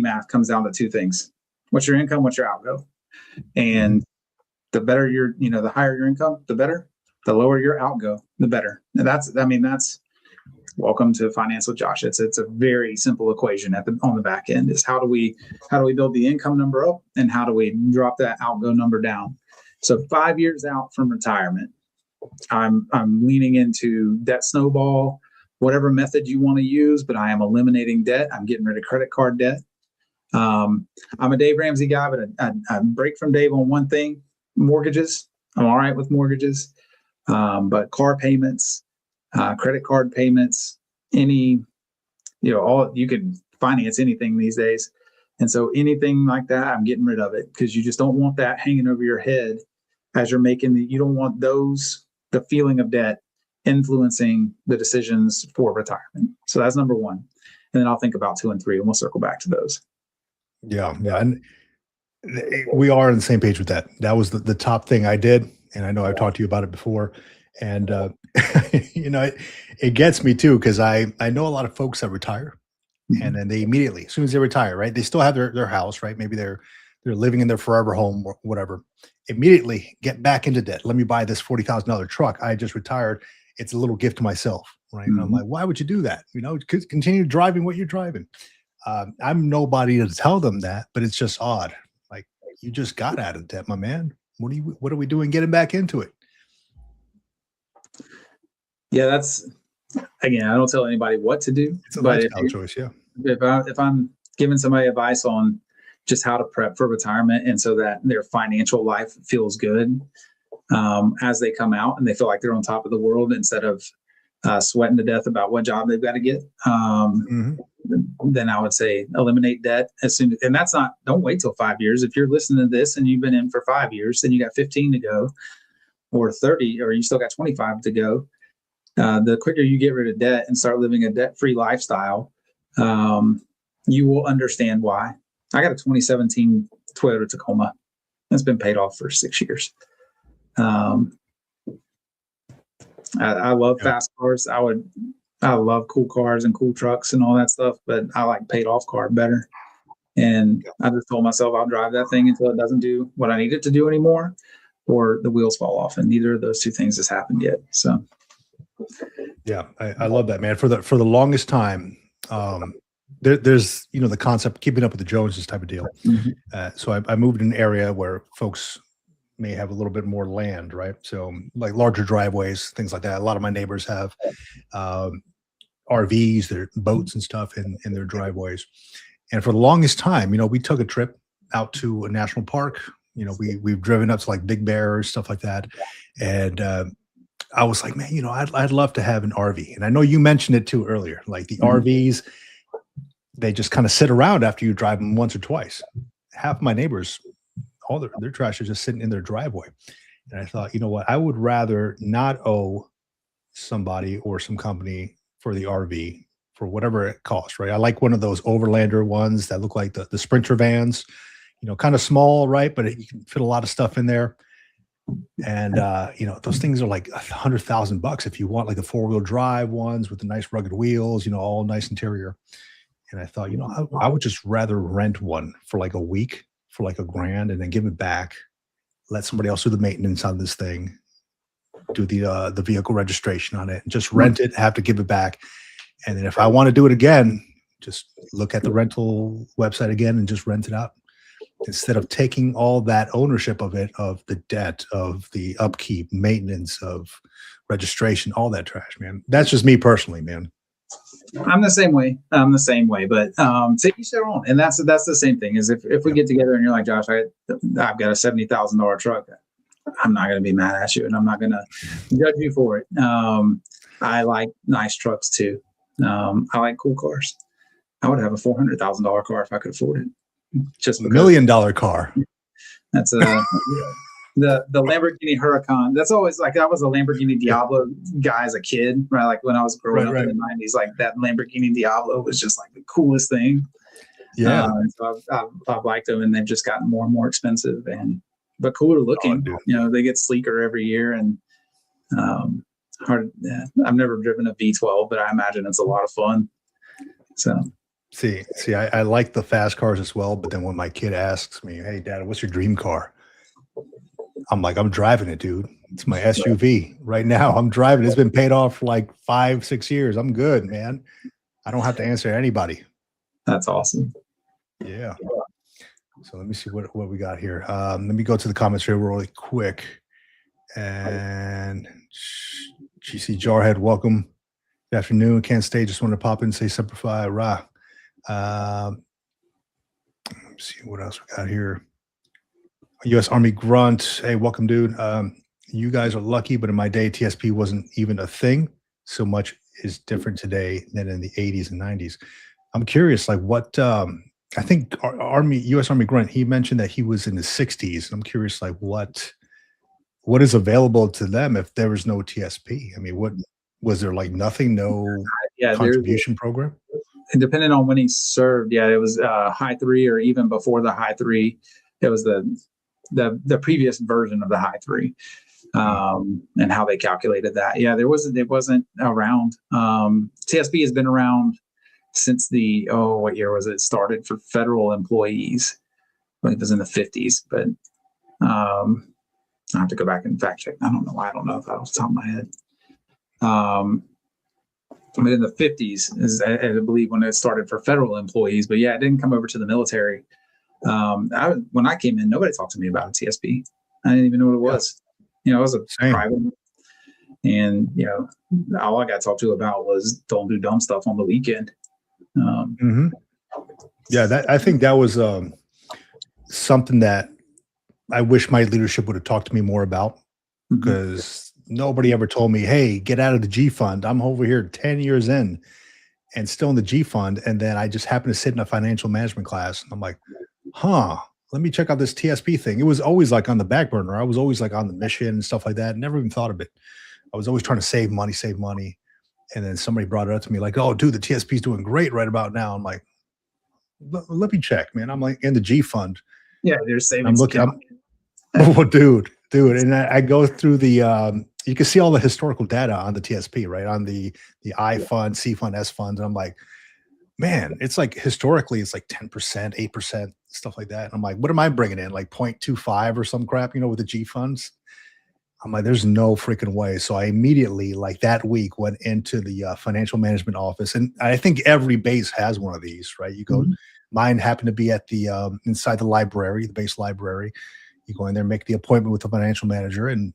S2: math comes down to 2 things: what's your income, what's your outgo. And the better the higher your income, the better. The lower your outgo, the better. And that's welcome to Finance with Josh. It's a very simple equation on the back end is how do we build the income number up and how do we drop that outgo number down? So 5 years out from retirement, I'm leaning into debt snowball, whatever method you want to use, but I am eliminating debt. I'm getting rid of credit card debt. I'm a Dave Ramsey guy, but I break from Dave on one thing: mortgages. I'm all right with mortgages, but car payments, credit card payments, you can finance anything these days. And so anything like that, I'm getting rid of it because you just don't want that hanging over your head as you're you don't want the feeling of debt influencing the decisions for retirement. So that's number one. And then I'll think about 2 and 3 and we'll circle back to those.
S1: Yeah. And we are on the same page with that. That was the top thing I did. And I know I've talked to you about it before. And, it gets me too, because I know a lot of folks that retire and then they immediately, as soon as they retire, right, they still have their house, right? Maybe they're living in their forever home or whatever. Immediately get back into debt. Let me buy this $40,000 truck. I just retired. It's a little gift to myself, right? And I'm like, why would you do that? Continue driving what you're driving. I'm nobody to tell them that, but it's just odd. Like, you just got out of debt, my man. What are we doing getting back into it?
S2: Yeah, that's, again, I don't tell anybody what to do.
S1: It's a lifestyle choice, yeah.
S2: If I'm giving somebody advice on just how to prep for retirement and so that their financial life feels good as they come out and they feel like they're on top of the world instead of sweating to death about what job they've got to get, then I would say eliminate debt as soon as, and that's not, don't wait till 5 years. If you're listening to this and you've been in for 5 years, then you got 15 to go or 30, or you still got 25 to go. The quicker you get rid of debt and start living a debt-free lifestyle, you will understand why. I got a 2017 Toyota Tacoma that's been paid off for 6 years. I love fast cars. I love cool cars and cool trucks and all that stuff, but I like paid off car better. And I just told myself I'll drive that thing until it doesn't do what I need it to do anymore, or the wheels fall off. And neither of those two things has happened yet. So,
S1: yeah, I love that, man. For the longest time, there's the concept keeping up with the Joneses type of deal. So I moved in an area where folks may have a little bit more land, right? So like larger driveways, things like that. A lot of my neighbors have RVs, their boats and stuff in their driveways. And for the longest time, we took a trip out to a national park. We've driven up to like Big Bear or stuff like that. And I was like, man, I'd love to have an RV. And I know you mentioned it too earlier, like the RVs, they just kind of sit around after you drive them once or twice. Half of my neighbors, all their trash is just sitting in their driveway. And I thought, you know what, I would rather not owe somebody or some company for the RV for whatever it costs, right? I like one of those Overlander ones that look like the Sprinter vans, kind of small, right? But you can fit a lot of stuff in there. And, those things are like $100,000 if you want like the 4-wheel drive ones with the nice rugged wheels, all nice interior. And I thought, I would just rather rent one for like a week for like $1,000 and then give it back, let somebody else do the maintenance on this thing, do the vehicle registration on it, and just rent it, have to give it back. And then if I want to do it again, just look at the rental website again and just rent it out instead of taking all that ownership of it, of the debt, of the upkeep, maintenance, of registration, all that trash, man. That's just me personally, man.
S2: I'm the same way. But so each their own, and that's the same thing. Is if we get together and you're like, Josh, I've got a $70,000 truck, I'm not going to be mad at you, and I'm not going to judge you for it. I like nice trucks too. I like cool cars. I would have a $400,000 car if I could afford it. Just
S1: $1 million car.
S2: That's the Lamborghini Huracan. That's always like, I was a Lamborghini Diablo guy as a kid, right? Like when I was growing up in the 90s, like that Lamborghini Diablo was just like the coolest thing.
S1: Yeah.
S2: So I've liked them, and they've just gotten more and more expensive but cooler looking. They get sleeker every year, and I've never driven a V12, but I imagine it's a lot of fun. So.
S1: See, I like the fast cars as well, but then when my kid asks me, hey, Dad, what's your dream car? I'm like, I'm driving it, dude. It's my SUV right now. I'm driving. It's been paid off for like 5-6 years. I'm good, man. I don't have to answer to anybody.
S2: That's awesome.
S1: Yeah. So let me see what we got here. Let me go to the comments here really quick. And GC Jarhead, welcome. Good afternoon. Can't stay. Just want to pop in and say Semper Rah. Let's see what else we got here. U.S. Army Grunt. Hey, welcome, dude. You guys are lucky, but in my day, TSP wasn't even a thing. So much is different today than in the 80s and 90s. I'm curious, like what, I think U.S. Army Grunt, he mentioned that he was in the 60s. I'm curious, like what is available to them if there was no TSP? I mean, what was there, like nothing, no contribution program?
S2: And depending on when he served, it was high 3, or even before the high 3, it was the previous version of the high 3. And how they calculated that. It wasn't around. TSP has been around since what year was it? Started for federal employees. I think it was in the 50s, but I have to go back and fact check. I don't know if that was the top of my head. But in the 50s is, I believe, when it started for federal employees. But it didn't come over to the military. When I came in, nobody talked to me about a TSP. I didn't even know what it was. I was a private, and all I got talked to about was don't do dumb stuff on the weekend.
S1: I think that was something that I wish my leadership would have talked to me more about, because nobody ever told me, hey, get out of the G fund. I'm over here 10 years in and still in the G fund. And then I just happened to sit in a financial management class. And I'm like, let me check out this TSP thing. It was always like on the back burner. I was always like on the mission and stuff like that. Never even thought of it. I was always trying to save money. And then somebody brought it up to me like, oh, dude, the TSP is doing great right about now. I'm like, let me check, man. I'm like in the G fund.
S2: There's savings.
S1: I'm looking. Oh, dude. And I go through the, you can see all the historical data on the TSP, right? On the I fund, C fund, S fund. And I'm like, man, it's like historically, it's like 10%, 8%, stuff like that. And I'm like, what am I bringing in? Like 0.25 or some crap, with the G funds? I'm like, there's no freaking way. So I immediately, like that week, went into the financial management office. And I think every base has one of these, right? You go, mine happened to be at the, inside the library, the base library. You go in there, make the appointment with the financial manager. And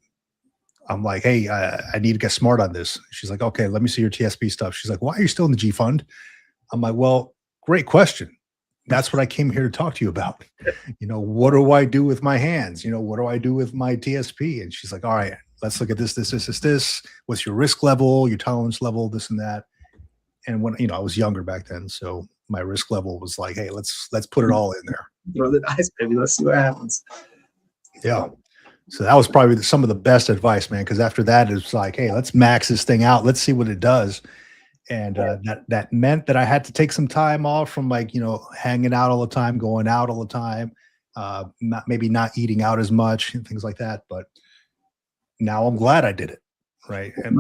S1: I'm like, hey, I need to get smart on this. She's like, okay, let me see your TSP stuff. She's like, why are you still in the G fund? I'm like, well, great question. That's what I came here to talk to you about. What do I do with my hands? What do I do with my TSP? And she's like, all right, let's look at this. What's your risk level, your tolerance level, this and that. And when, I was younger back then. So my risk level was like, hey, let's put it all in there.
S2: Throw the dice, baby. Let's see what happens.
S1: Yeah. So that was probably some of the best advice, man. Because after that, it's like, hey, let's max this thing out. Let's see what it does. And that meant that I had to take some time off from hanging out all the time, going out all the time, maybe not eating out as much and things like that. But now I'm glad I did it. Right. And,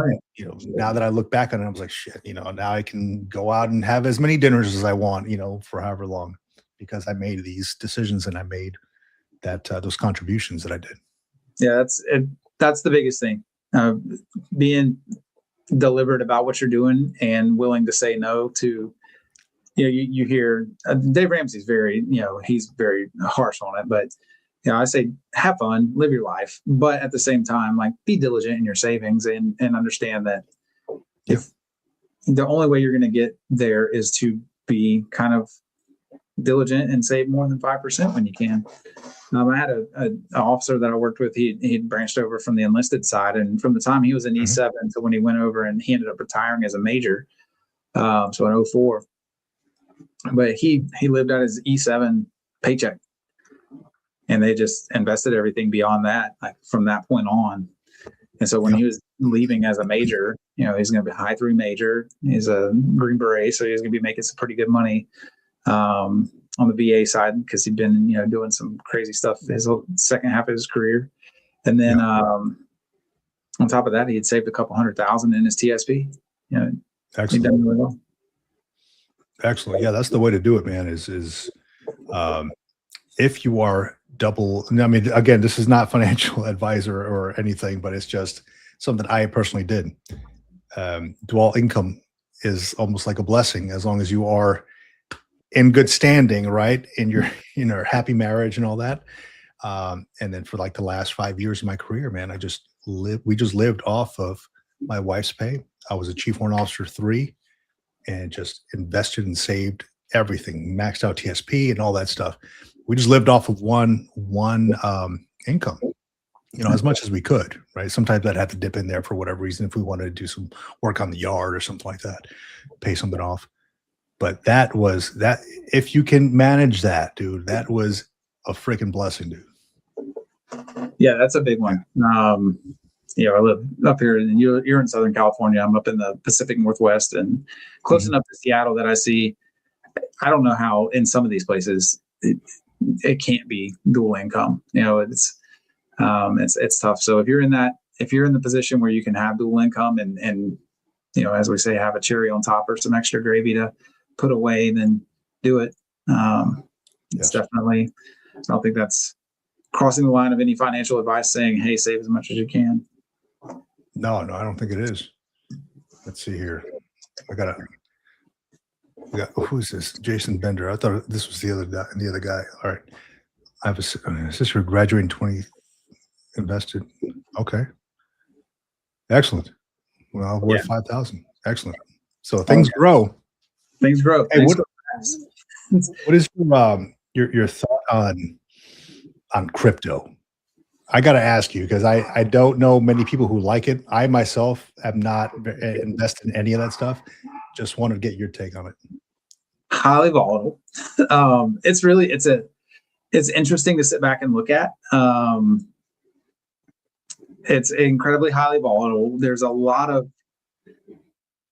S1: now that I look back on it, I was like, shit, now I can go out and have as many dinners as I want, for however long, because I made these decisions and I made those contributions that I did.
S2: Yeah, that's the biggest thing. Being deliberate about what you're doing and willing to say no to, you hear Dave Ramsey's very, he's very harsh on it, but I say have fun, live your life, but at the same time, like be diligent in your savings and understand that if the only way you're going to get there is to be kind of diligent and save more than 5% when you can. I had an officer that I worked with. He'd branched over from the enlisted side, and from the time he was in E7 to when he went over and he ended up retiring as a major, so in 04. But he lived out his E7 paycheck, and they just invested everything beyond that, like from that point on. And so when he was leaving as a major, he's going to be a high 3 major. He's a Green Beret, so he's going to be making some pretty good money. On the VA side, because he'd been, doing some crazy stuff his second half of his career. And then on top of that, he had saved a couple $100,000 in his TSP.
S1: Excellent.
S2: He'd done really well.
S1: Excellent. Yeah, that's the way to do it, man, is if you are double. I mean, again, this is not financial advice or anything, but it's just something I personally did. Dual income is almost like a blessing as long as you are in good standing, right? In your happy marriage and all that. And then for like the last 5 years of my career, man, we just lived off of my wife's pay. I was a chief warrant officer 3 and just invested and saved everything, maxed out TSP and all that stuff. We just lived off of one income, as much as we could, right? Sometimes I'd have to dip in there for whatever reason if we wanted to do some work on the yard or something like that, pay something off. But that if you can manage that, dude, that was a freaking blessing, dude.
S2: Yeah, that's a big one. I live up here, and you're in Southern California. I'm up in the Pacific Northwest, and close enough to Seattle that I don't know how in some of these places it can't be dual income. It's tough. So if you're in the position where you can have dual income and as we say, have a cherry on top or some extra gravy to put away, then do it. It's definitely, I don't think that's crossing the line of any financial advice saying, hey, save as much as you can.
S1: No, I don't think it is. Let's see here. Who's this? Jason Bender. I thought this was the other guy. All right. I have a sister graduating 20 invested. Okay. Excellent. Well, worth 5,000. Excellent. So things grow.
S2: Things grow.
S1: Hey, what is your thought on crypto? I got to ask you because I don't know many people who like it. I myself have not invested in any of that stuff. Just wanted to get your take on it.
S2: Highly volatile. It's interesting to sit back and look at. It's incredibly highly volatile. There's a lot of,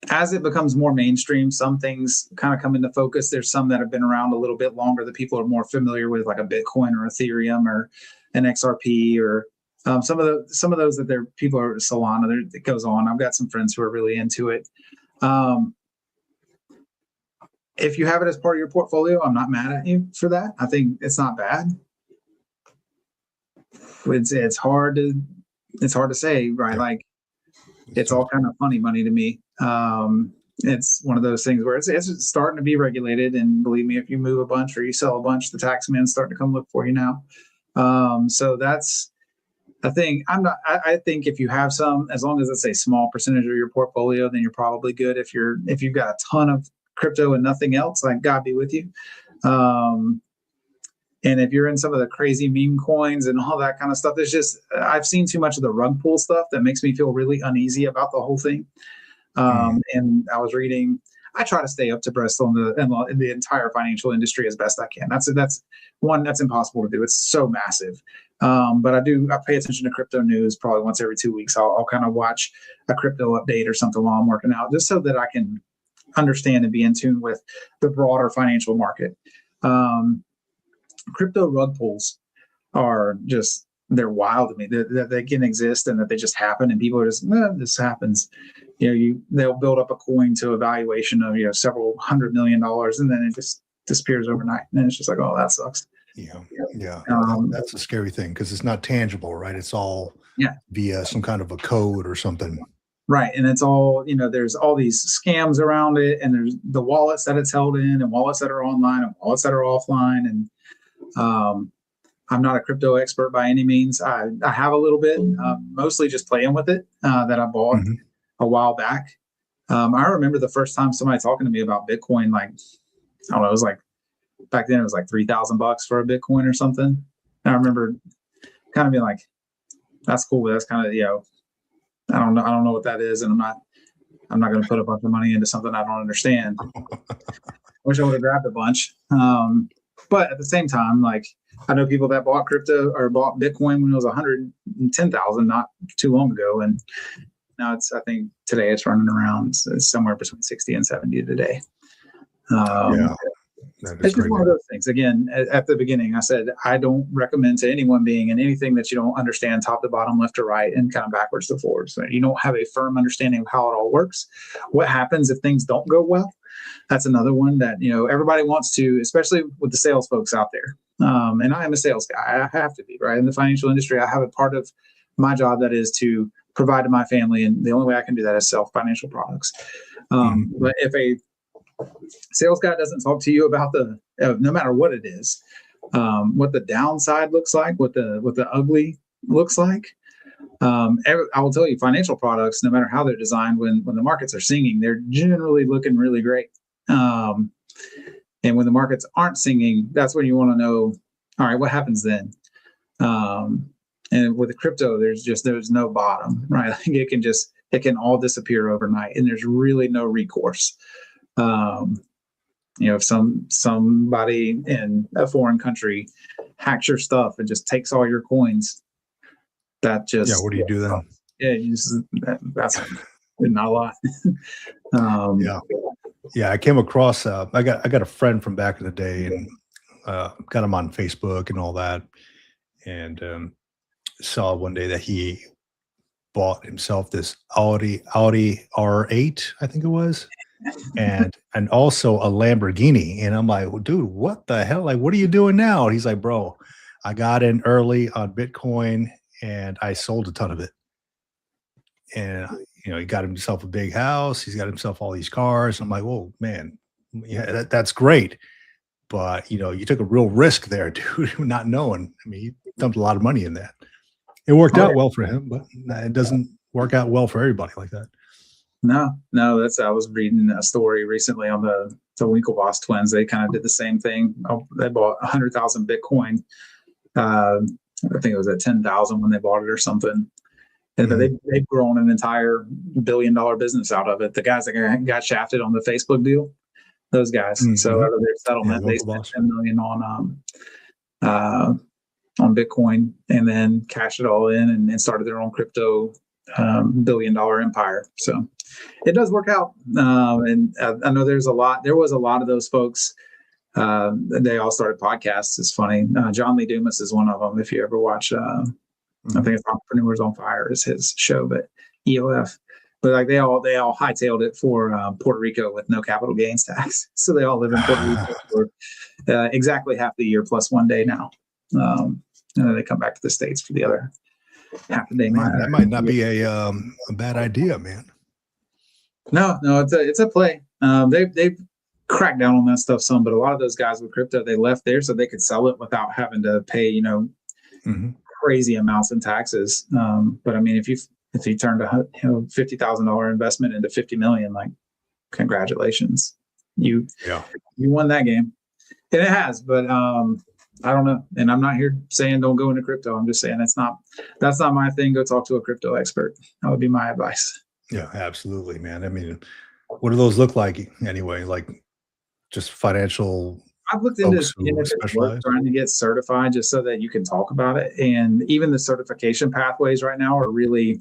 S2: as it becomes more mainstream, some things kind of come into focus. There's some that have been around a little bit longer that people are more familiar with, like a Bitcoin or Ethereum or an XRP or some of those that people are Solana. It goes on. I've got some friends who are really into it. If you have it as part of your portfolio, I'm not mad at you for that. I think it's not bad. It's hard to say, right? Like it's all kind of funny money to me. It's one of those things where it's starting to be regulated, and believe me, if you move a bunch or you sell a bunch, the tax man's starting to come look for you now. So that's the thing. I think if you have some, as long as it's a small percentage of your portfolio, then you're probably good. If you've got a ton of crypto and nothing else, like God be with you. And if you're in some of the crazy meme coins and all that kind of stuff, I've seen too much of the rug pull stuff that makes me feel really uneasy about the whole thing. And I was reading, I try to stay up to breast on the entire financial industry as best I can. That's impossible to do. It's so massive. But I pay attention to crypto news probably once every 2 weeks. I'll kind of watch a crypto update or something while I'm working out, just so that I can understand and be in tune with the broader financial market. Crypto rug pulls are they're wild to me that they can exist and that they just happen, and people are just, this happens. They'll build up a coin to a valuation of several $100 million, and then it just disappears overnight, and it's just like, oh, that sucks.
S1: Yeah. That's a scary thing because it's not tangible, right? It's all via some kind of a code or something.
S2: Right. And it's all, there's all these scams around it, and there's the wallets that it's held in, and wallets that are online and wallets that are offline. And I'm not a crypto expert by any means. I have a little bit, mostly just playing with it, that I bought a while back. I remember the first time somebody talking to me about Bitcoin, like, I don't know, it was like, back then it was like $3,000 for a Bitcoin or something. And I remember kind of being like, that's cool. But that's kind of, I don't know what that is. And I'm not going to put a bunch of money into something I don't understand. Wish I would have grabbed a bunch. But at the same time, like, I know people that bought crypto or bought Bitcoin when it was 110,000 not too long ago. And now I think today it's running around somewhere between 60 and 70 today. It's just one of those things. Again, at the beginning, I said, I don't recommend to anyone being in anything that you don't understand top to bottom, left to right, and kind of backwards to forwards. So you don't have a firm understanding of how it all works. What happens if things don't go well? That's another one that, everybody wants to, especially with the sales folks out there. And I am a sales guy. I have to be, right? In the financial industry, I have a part of my job that is to provide to my family. And the only way I can do that is sell financial products. But if a sales guy doesn't talk to you about no matter what it is, what the downside looks like, what the ugly looks like, I will tell you, financial products, no matter how they're designed, when the markets are singing, they're generally looking really great. And when the markets aren't singing, that's when you want to know, all right, what happens then? And with the crypto, there's no bottom, right? I think it can all disappear overnight, and there's really no recourse. If somebody in a foreign country hacks your stuff and just takes all your coins, that just
S1: what do you do then?
S2: That's not a lot.
S1: Yeah, I came across. I got a friend from back in the day, and got him on Facebook and all that, and saw one day that he bought himself this Audi R8, I think it was, and also a Lamborghini. And I'm like, well, dude, what the hell? Like, what are you doing now? And he's like, bro, I got in early on Bitcoin and I sold a ton of it. And he got himself a big house. He's got himself all these cars. I'm like, whoa, man, yeah, that's great. But you took a real risk there, dude, not knowing. I mean, he dumped a lot of money in that. It worked out well for him, but it doesn't work out well for everybody like that.
S2: No, I was reading a story recently on the Winklevoss twins. They kind of did the same thing. They bought 100,000 Bitcoin. I think it was at 10,000 when they bought it or something. And they've grown an entire $1 billion business out of it. The guys that got shafted on the Facebook deal, those guys. Mm-hmm. So out of their settlement, they spent $10 million on Bitcoin, and then cashed it all in and started their own crypto $1 billion empire. So it does work out. And I know there was a lot of those folks. They all started podcasts. It's funny. John Lee Dumas is one of them. If you ever watch, I think it's Entrepreneurs on Fire is his show, but EOF. But like they all hightailed it for Puerto Rico with no capital gains tax. So they all live in Puerto Rico for exactly half the year plus 1 day now. And then they come back to the States for the other half a day.
S1: That might not be a bad idea, man.
S2: No, it's a play. They've cracked down on that stuff some, but a lot of those guys with crypto, they left there so they could sell it without having to pay, crazy amounts in taxes. But I mean, if you turned a $50,000 investment into $50 million, like, congratulations, you won that game, and it has. But I don't know, and I'm not here saying don't go into crypto. I'm just saying that's not my thing. Go talk to a crypto expert. That would be my advice.
S1: Yeah, absolutely, man. I mean, what do those look like anyway? Like just financial.
S2: I've looked into trying to get certified just so that you can talk about it. And even the certification pathways right now are really,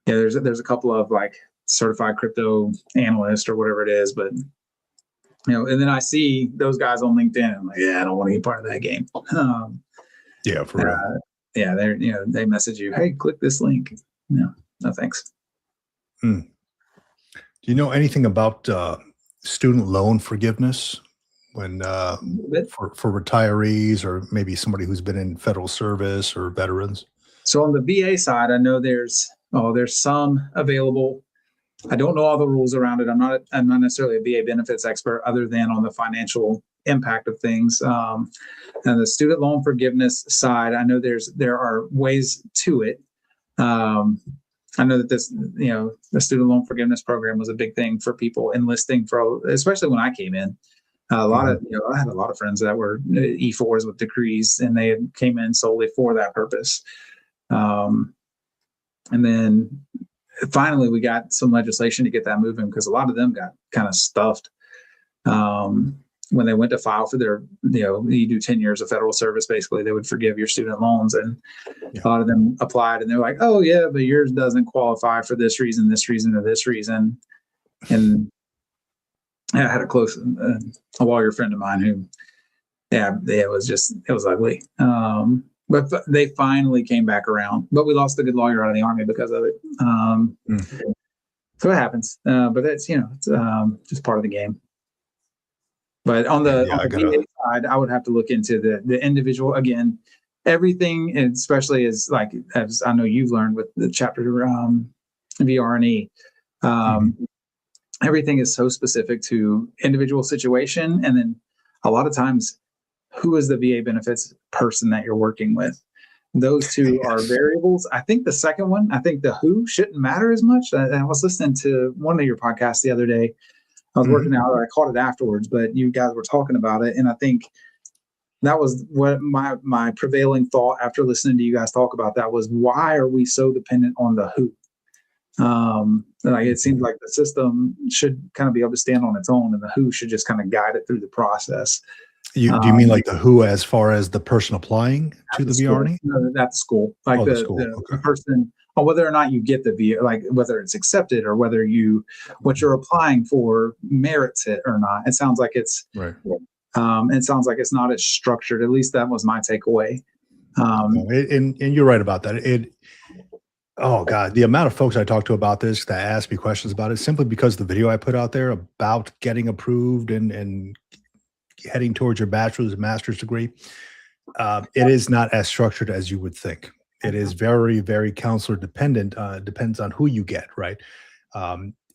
S2: there's a couple of like certified crypto analyst or whatever it is, but and then I see those guys on LinkedIn and I'm like, I don't want to be part of that game.
S1: Yeah, for real.
S2: Yeah, they're they message you, hey, click this link. No thanks.
S1: Do you know anything about student loan forgiveness when for retirees or maybe somebody who's been in federal service or veterans?
S2: So on the VA side, I know there's some available. I don't know all the rules around it. I'm not necessarily a VA benefits expert other than on the financial impact of things. And the student loan forgiveness side, I know there are ways to it. I know that this, the student loan forgiveness program was a big thing for people enlisting especially when I came in. A lot of, I had a lot of friends that were E4s with decrees, and they came in solely for that purpose. And then finally, we got some legislation to get that moving because a lot of them got kind of stuffed when they went to file for their, you do 10 years of federal service, basically, they would forgive your student loans. And a lot of them applied and they're like, oh, yeah, but yours doesn't qualify for this reason, or this reason. And I had a lawyer friend of mine who, it was ugly. But they finally came back around. But we lost a good lawyer out of the Army because of it. So it happens. But that's, it's just part of the game. But on the
S1: Yeah, I gotta.
S2: VA side, I would have to look into the individual again. Everything, especially as I know you've learned with the chapter VRNE,
S1: Mhm.
S2: everything is so specific to individual situation, and then a lot of times, who is the VA benefits person that you're working with? Those two are
S1: Yes.
S2: variables. I think the second one, I think the who shouldn't matter as much. I was listening to one of your podcasts the other day. I was
S1: Mhm.
S2: working out, I caught it afterwards, but you guys were talking about it, and I think that was what my prevailing thought after listening to you guys talk about that was, why are we so dependent on the who? Like it seems like the system should kind of be able to stand on its own, and the who should just kind of guide it through the process.
S1: Do you mean like the who as far as the person applying to
S2: At
S1: the
S2: the school,
S1: VRNE?
S2: at the school, like
S1: Oh, the school.
S2: the
S1: Okay.
S2: person, or whether or not you get the VA, like whether it's accepted or whether what you're applying for merits it or not. It sounds like
S1: Right.
S2: it sounds like it's not as structured. At least that was my takeaway.
S1: No, and you're right about that. Oh God, the amount of folks I talk to about this that ask me questions about it simply because the video I put out there about getting approved and heading towards your bachelor's and master's degree, it is not as structured as you would think. It is very, very counselor dependent. Depends on who you get, right?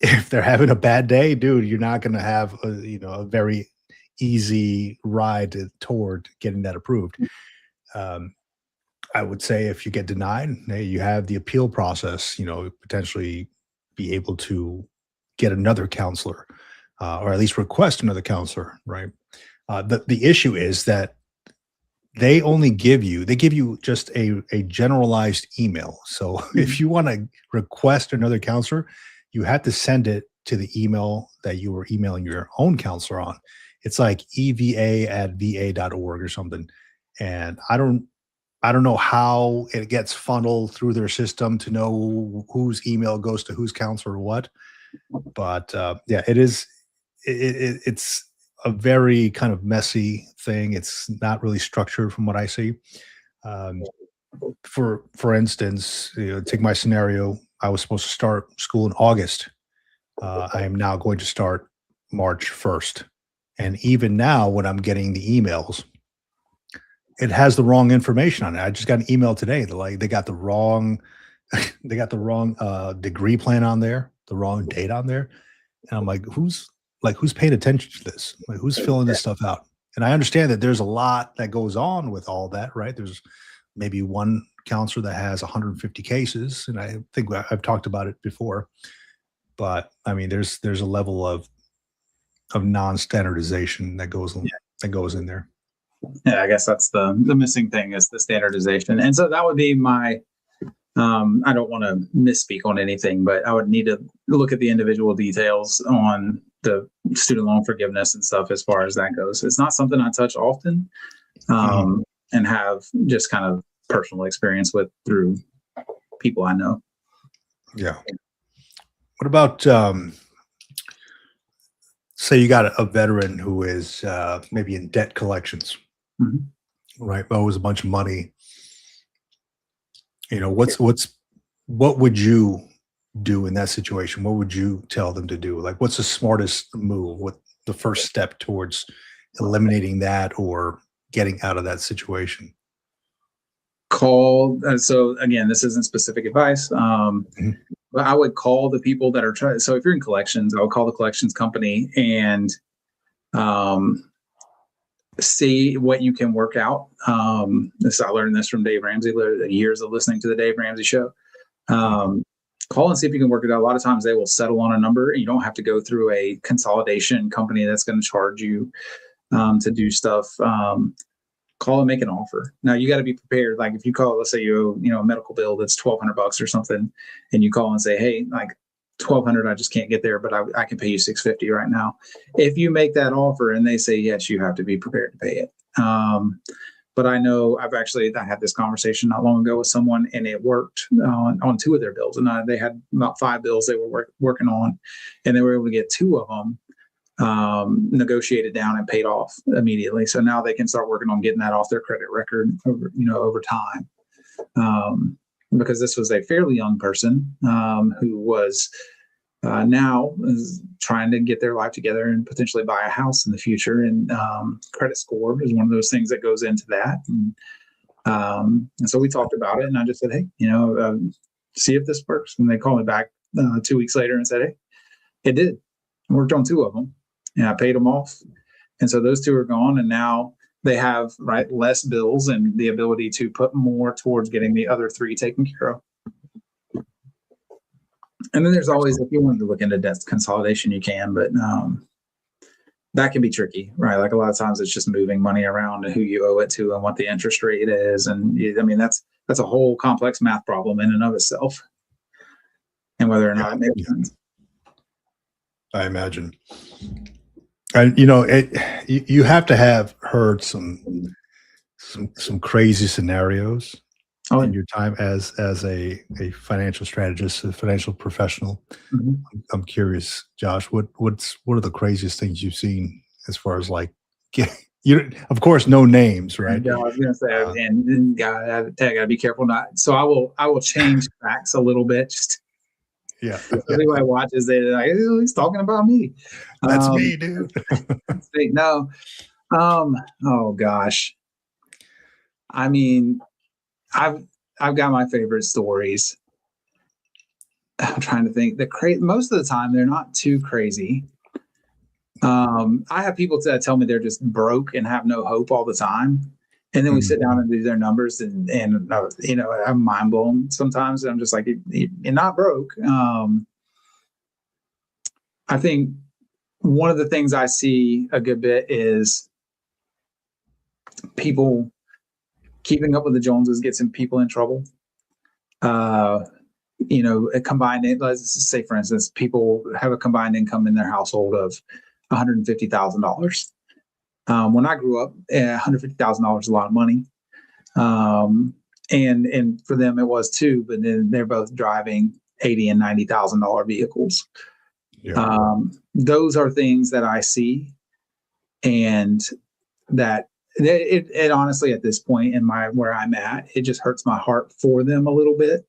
S1: If they're having a bad day, dude, you're not going to have a very easy ride toward getting that approved. Um, I would say if you get denied, hey, you have the appeal process, potentially be able to get another counselor, or at least request another counselor, right? The issue is that they give you just a generalized email. So if you want to request another counselor, you have to send it to the email that you were emailing your own counselor on. It's like eva@va.org or something. And I don't know how it gets funneled through their system to know whose email goes to whose counselor or what. But yeah, it is. It's a very kind of messy thing. It's not really structured from what I see. Um, for instance, take my scenario. I was supposed to start school in August. I am now going to start March 1st. And even now, when I'm getting the emails, it has the wrong information on it. I just got an email today that like they got the wrong they got the wrong degree plan on there, the wrong date on there. And I'm who's paying attention to this? Like who's filling this stuff out? And I understand that there's a lot that goes on with all that, right? There's maybe one counselor that has 150 cases, and I think I've talked about it before. But I mean, there's a level of non-standardization that goes in there.
S2: Yeah, I guess that's the missing thing is the standardization, and so that would be my. I don't want to misspeak on anything, but I would need to look at the individual details on the student loan forgiveness and stuff as far as that goes. It's not something I touch often,
S1: Mhm.
S2: and have just kind of personal experience with through people I know.
S1: Yeah. What about say you got a veteran who is maybe in debt collections,
S2: Mhm.
S1: right? Owes a bunch of money. What would you do in that situation? What would you tell them to do? Like, what's the smartest move? What the first step towards eliminating that or getting out of that situation?
S2: Call. So again, this isn't specific advice.
S1: Mhm.
S2: But I would call the people that are trying. So if you're in collections, I would call the collections company and um, see what you can work out. I learned this from Dave Ramsey, years of listening to the Dave Ramsey show. Um, Call and see if you can work it out. A lot of times they will settle on a number. You don't have to go through a consolidation company that's going to charge you to do stuff. Call and make an offer. Now you got to be prepared. Like if you call, let's say a medical bill that's $1,200 or something, and you call and say, hey, like 1,200, I just can't get there, but I can pay you $650 right now. If you make that offer and they say yes, you have to be prepared to pay it. But I know I had this conversation not long ago with someone, and it worked on two of their bills, and they had about 5 bills they were working on, and they were able to get 2 of them negotiated down and paid off immediately. So now they can start working on getting that off their credit record over time. Because this was a fairly young person who was now is trying to get their life together and potentially buy a house in the future. And credit score is one of those things that goes into that. And so we talked about it, and I just said, hey, see if this works. And they called me back 2 weeks later and said, hey, it did. I worked on 2 of them, and I paid them off. And so those 2 are gone, and now they have less bills and the ability to put more towards getting the other 3 taken care of. And then there's always, if you want to look into debt consolidation, you can, but that can be tricky, right? Like a lot of times it's just moving money around and who you owe it to and what the interest rate is. And I mean, that's a whole complex math problem in and of itself, and whether or not it makes sense.
S1: I imagine. And you have to have heard some crazy scenarios in your time as a financial strategist, a financial professional.
S2: Mm-hmm.
S1: I'm curious, Josh, what are the craziest things you've seen as far as of course, no names, right?
S2: Yeah, I was going to say, and I gotta be careful not. So I will change facts a little bit. Just everybody watches it, like, oh, he's talking about me.
S1: That's me, dude.
S2: No. Oh gosh. I mean, I've got my favorite stories. I'm trying to think. Most of the time they're not too crazy. I have people that tell me they're just broke and have no hope all the time, and then we sit down and do their numbers, and I'm mind blown sometimes. And I'm just like, you're not broke. I think one of the things I see a good bit is people keeping up with the Joneses gets people in trouble. A combined, let's say, for instance, people have a combined income in their household of $150,000. When I grew up, $150,000 is a lot of money. And for them it was too, but then they're both driving $80,000 and $90,000 vehicles. Yeah. Those are things that I see, and that it honestly, at this point in where I'm at, it just hurts my heart for them a little bit,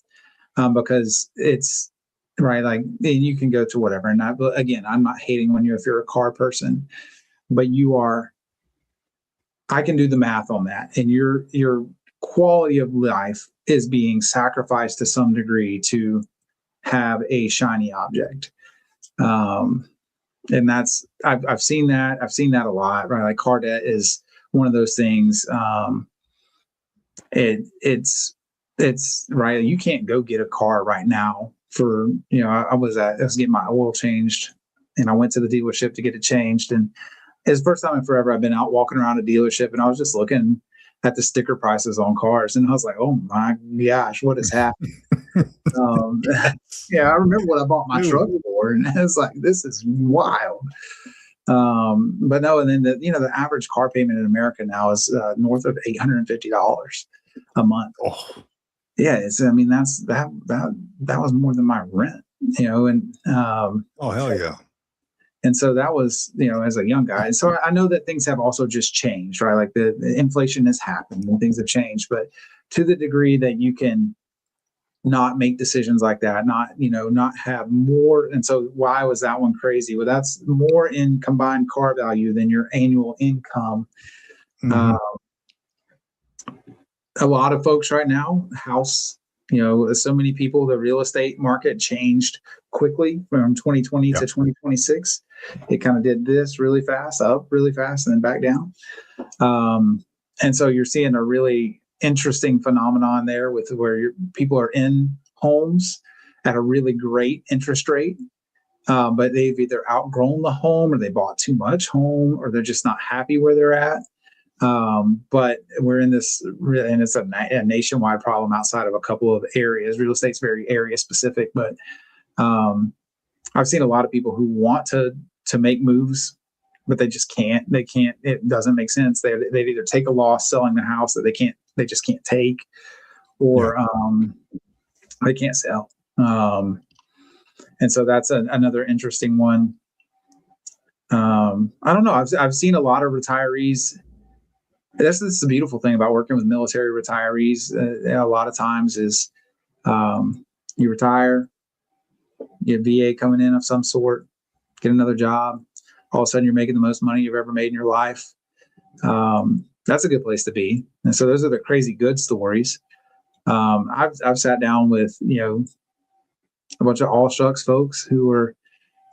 S2: because it's right. Like, and you can go to whatever. And again, I'm not hating on you if you're a car person, but you are. I can do the math on that, and your quality of life is being sacrificed to some degree to have a shiny object. And that's I've seen that. I've seen that a lot, right? Like, car debt is one of those things. It's right. You can't go get a car right now for, I was getting my oil changed, and I went to the dealership to get it changed. And it's the first time in forever I've been out walking around a dealership, and I was just looking at the sticker prices on cars, and I was like, oh my gosh, what has happened? I remember what I bought my truck for, and I was like, this is wild. But no, and then the average car payment in America now is north of $850 a month. Oh. Yeah, that was more than my rent, and
S1: oh, hell yeah.
S2: And so that was, as a young guy. So I know that things have also just changed, right? Like the inflation has happened and things have changed, but to the degree that you can not make decisions like that, not have more. And so why was that one crazy? Well, that's more in combined car value than your annual income. Mm-hmm. A lot of folks right now, house, so many people, the real estate market changed quickly from 2020 to 2026. It kind of did this really fast, up really fast, and then back down. And so you're seeing a really interesting phenomenon there with where people are in homes at a really great interest rate, but they've either outgrown the home, or they bought too much home, or they're just not happy where they're at. But we're in this, and it's a nationwide problem outside of a couple of areas. Real estate's very area specific, but I've seen a lot of people who want to make moves, but they just can't. They can't. It doesn't make sense. They either take a loss selling the house that they just can't take, or they can't sell. And so that's another interesting one. I don't know. I've seen a lot of retirees. This is the beautiful thing about working with military retirees. A lot of times is you retire, you have VA coming in of some sort, get another job. All of a sudden, you're making the most money you've ever made in your life. That's a good place to be. And so those are the crazy good stories. I've sat down with, a bunch of all shucks folks who are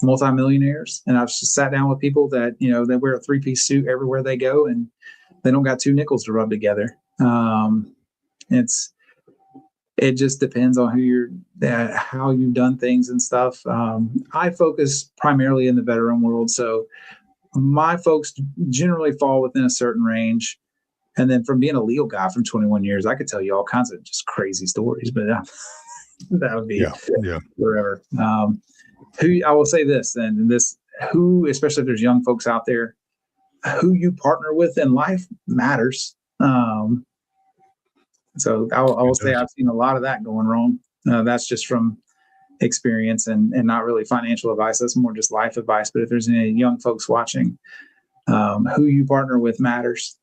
S2: multimillionaires. And I've sat down with people that, they wear a 3-piece suit everywhere they go and they don't got 2 nickels to rub together. It just depends on how you've done things and stuff. I focus primarily in the veteran world. So my folks generally fall within a certain range. And then from being a legal guy from 21 years, I could tell you all kinds of just crazy stories, but that would be forever. I will say this then, especially if there's young folks out there, who you partner with in life matters. So I will say I've seen a lot of that going wrong. That's just from experience and not really financial advice. That's more just life advice. But if there's any young folks watching, who you partner with matters.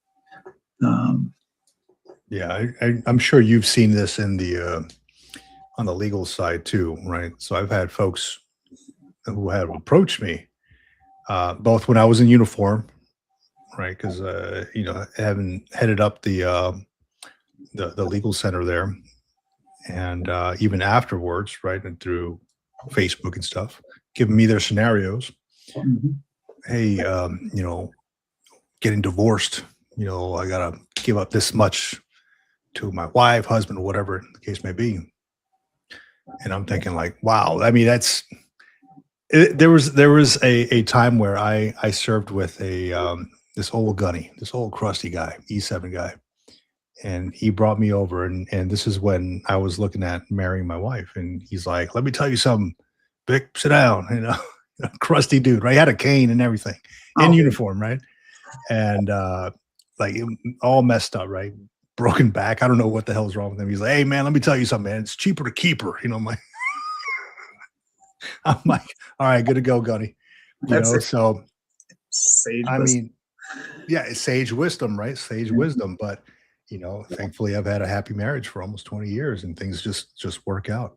S1: I'm sure you've seen this in the on the legal side too, right? So I've had folks who have approached me, both when I was in uniform, right? Because having headed up the legal center there, and even afterwards, right, and through Facebook and stuff, giving me their scenarios.
S2: Mm-hmm.
S1: Hey, getting divorced, I gotta give up this much to my wife, husband, or whatever the case may be. And I'm thinking like, wow, I mean, there was a time where I served with this old gunny, this old crusty guy, E7 guy. And he brought me over, and this is when I was looking at marrying my wife. And he's like, let me tell you something, Vic, sit down, crusty dude, right? He had a cane and everything in uniform, right? And like all messed up, right? Broken back. I don't know what the hell's wrong with him. He's like, hey man, let me tell you something, man. It's cheaper to keep her. I'm like, all right, good to go, Gunny. So
S2: sage
S1: I
S2: wisdom.
S1: mean, yeah, it's sage wisdom, right? Sage wisdom. But thankfully I've had a happy marriage for almost 20 years and things just work out.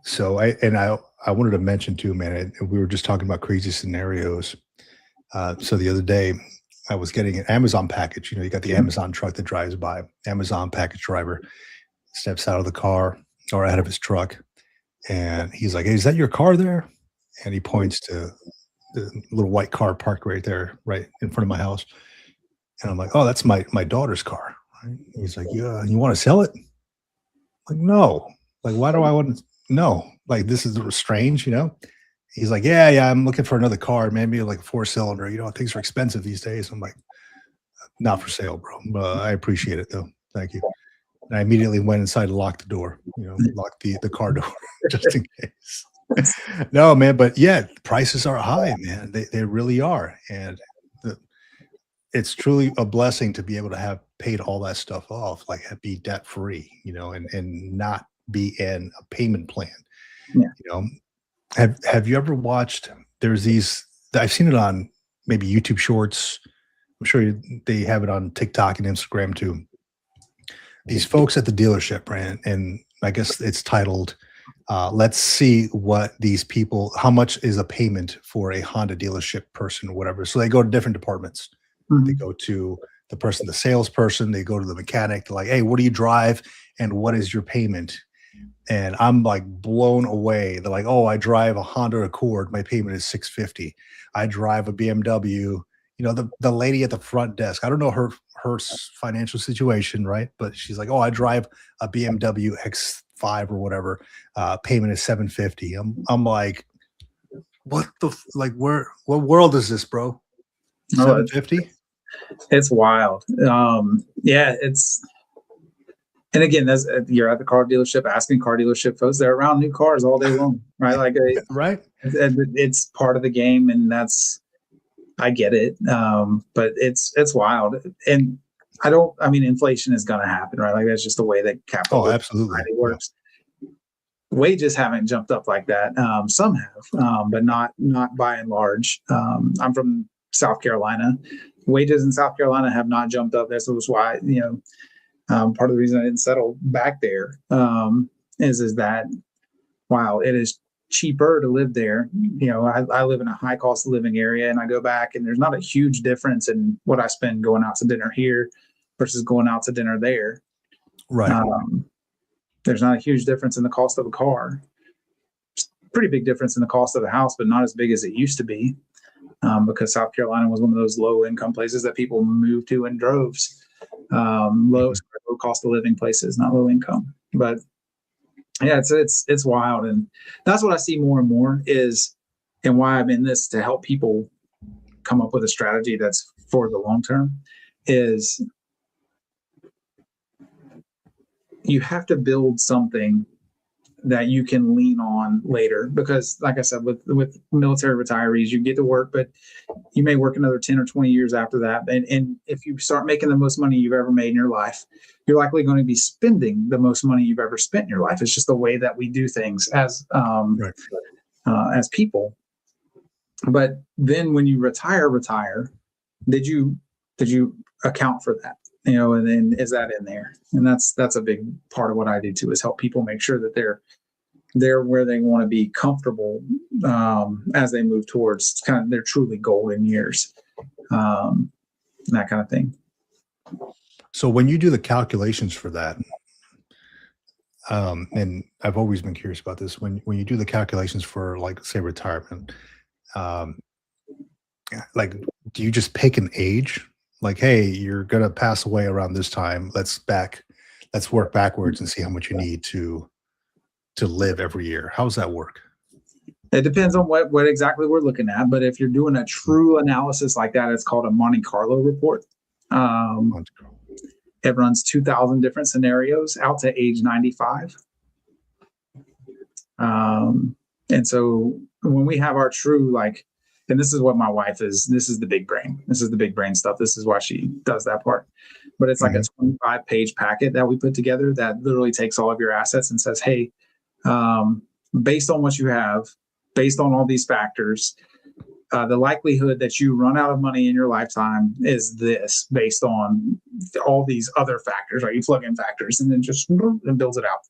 S1: So I wanted to mention too, man, we were just talking about crazy scenarios. So the other day I was getting an Amazon package. You got the Amazon truck that drives by. Amazon package driver steps out of the car or out of his truck, and he's like, hey, is that your car there? And he points to the little white car parked right there, right in front of my house. And I'm like, oh, that's my daughter's car. Right? He's like, yeah, you want to sell it? I'm like, no. Like, why do I want to? No. Like, this is strange, He's like, yeah, I'm looking for another car, maybe like a 4-cylinder. Things are expensive these days. I'm like, not for sale, bro. I appreciate it though. Thank you. And I immediately went inside and locked the door, locked the car door just in case. No, man, but yeah, prices are high, man. They really are. And it's truly a blessing to be able to have paid all that stuff off, like be debt free, and not be in a payment plan.
S2: Yeah.
S1: Have you ever watched, there's these, I've seen it on maybe YouTube shorts. I'm sure they have it on TikTok and Instagram too. These folks at the dealership, right? And I guess it's titled, let's see what these people, how much is a payment for a Honda dealership person or whatever. So they go to different departments. Mm-hmm. They go to the salesperson, they go to the mechanic. They're like, hey, what do you drive? And what is your payment? And I'm like blown away. They're like, oh, I drive a Honda Accord. My payment is $650. I drive a BMW. The lady at the front desk, I don't know her financial situation, right? But she's like, oh, I drive a BMW X5 or whatever. Payment is $750. I'm like, what what world is this, bro? $750?
S2: It's wild. Yeah, and again, you're at the car dealership asking car dealership folks. They're around new cars all day long, right? Like,
S1: right?
S2: It's part of the game, and I get it. But it's wild, and inflation is going to happen, right? Like that's just the way that capital
S1: absolutely
S2: works. Yeah. Wages haven't jumped up like that. Some have, but not by and large. I'm from South Carolina. Wages in South Carolina have not jumped up. That's why part of the reason I didn't settle back there is that while it is cheaper to live there, I live in a high cost of living area, and I go back and there's not a huge difference in what I spend going out to dinner here versus going out to dinner there.
S1: Right.
S2: There's not a huge difference in the cost of a car. Pretty big difference in the cost of the house, but not as big as it used to be, because South Carolina was one of those low income places that people moved to in droves. Low cost of living places, not low income. But yeah, it's wild, and that's what I see more and more is, and why I'm in this to help people come up with a strategy that's for the long term, is you have to build something that you can lean on later, because like I said, with military retirees, you get to work, but you may work another 10 or 20 years after that. And if you start making the most money you've ever made in your life, you're likely going to be spending the most money you've ever spent in your life. It's just the way that we do things as people. But then when you retire, did you account for that? And then is that in there? And that's a big part of what I do too, is help people make sure that they're where they want to be comfortable as they move towards kind of their truly golden years, that kind of thing.
S1: So when you do the calculations for that, and I've always been curious about this, when you do the calculations for, like, say, retirement, like, do you just pick an age? Like, hey, you're going to pass away around this time. Let's work backwards and see how much you need to live every year. How does that work?
S2: It depends on what exactly we're looking at. But if you're doing a true analysis like that, it's called a Monte Carlo report. It runs 2,000 different scenarios out to age 95. And so when we have our true, like, and this is what my wife is, this is the big brain. This is the big brain stuff. This is why she does that part. But it's like a 25-page packet that we put together that literally takes all of your assets and says, hey, based on what you have, based on all these factors, the likelihood that you run out of money in your lifetime is this, based on all these other factors, right? You plug in factors and then just and builds it out.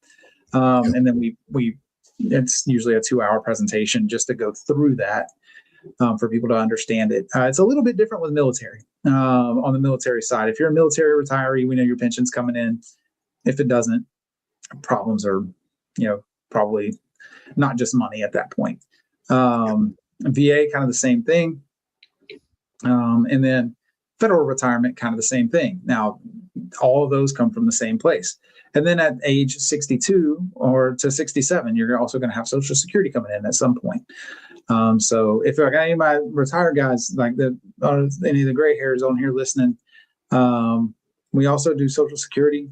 S2: And then we it's usually a 2-hour presentation just to go through that. For people to understand it. It's a little bit different with military. On the military side, if you're a military retiree, we know your pension's coming in. If it doesn't, problems are, probably not just money at that point. VA, kind of the same thing. And then federal retirement, kind of the same thing. Now, all of those come from the same place. And then at age 62 or to 67, you're also going to have Social Security coming in at some point. So if I got any of my retired guys, like any of the gray hairs on here listening, we also do Social Security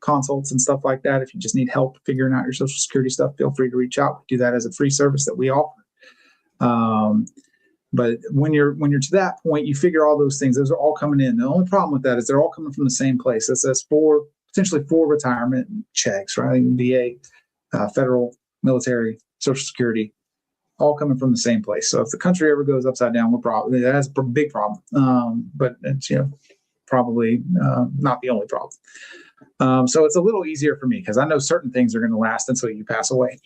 S2: consults and stuff like that. If you just need help figuring out your Social Security stuff, feel free to reach out. We do that as a free service that we offer. But when you're to that point, you figure all those things. Those are all coming in. The only problem with that is they're all coming from the same place. That's potentially four retirement checks, right? VA, federal, military, Social Security, all coming from the same place. So if the country ever goes upside down, that's a big problem. But it's probably not the only problem. So it's a little easier for me because I know certain things are going to last until you pass away.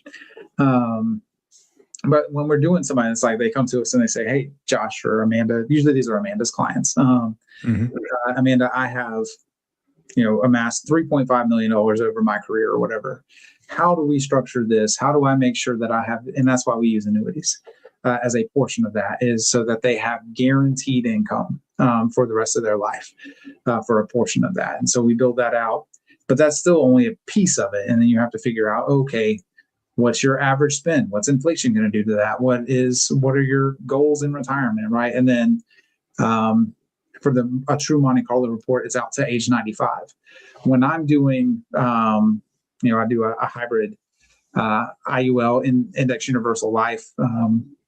S2: But when we're doing somebody, it's like they come to us and they say, hey, Josh or Amanda, usually these are Amanda's clients. Amanda, I have, amassed $3.5 million over my career or whatever. How do we structure this? How do I make sure that I have, and that's why we use annuities as a portion of that, is so that they have guaranteed income for the rest of their life for a portion of that. And so we build that out, but that's still only a piece of it. And then you have to figure out, okay, what's your average spend? What's inflation going to do to that? What are your goals in retirement, right? And then for a true Monte Carlo report, it's out to age 95. When I'm doing, I do a hybrid IUL, index universal life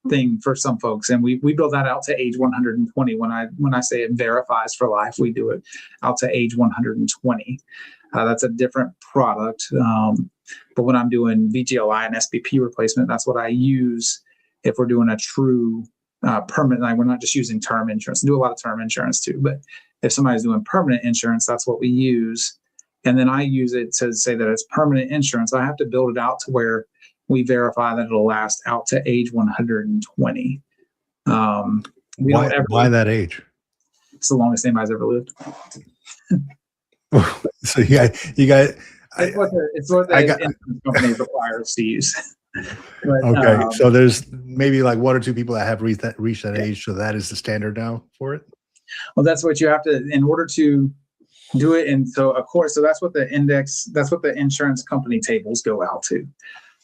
S2: thing for some folks, and we build that out to age 120. When I say it verifies for life, we do it out to age 120. That's a different product. But when I'm doing VGLI and SBP replacement, that's what I use if we're doing a true permanent. Like, we're not just using term insurance. We do a lot of term insurance too, but if somebody's doing permanent insurance, that's what we use. and then I use it to say that it's permanent insurance. I have to build it out to where we verify that it'll last out to age 120. We don't ever.
S1: Why that age?
S2: It's the longest anybody's ever lived.
S1: So you got.
S2: It's what the insurance company requires to use. But,
S1: okay, so there's maybe like one or two people that have reached that age, so that is the standard now for it.
S2: Well, that's what you have to in order to do it, and so of course, so that's what the insurance company tables go out to,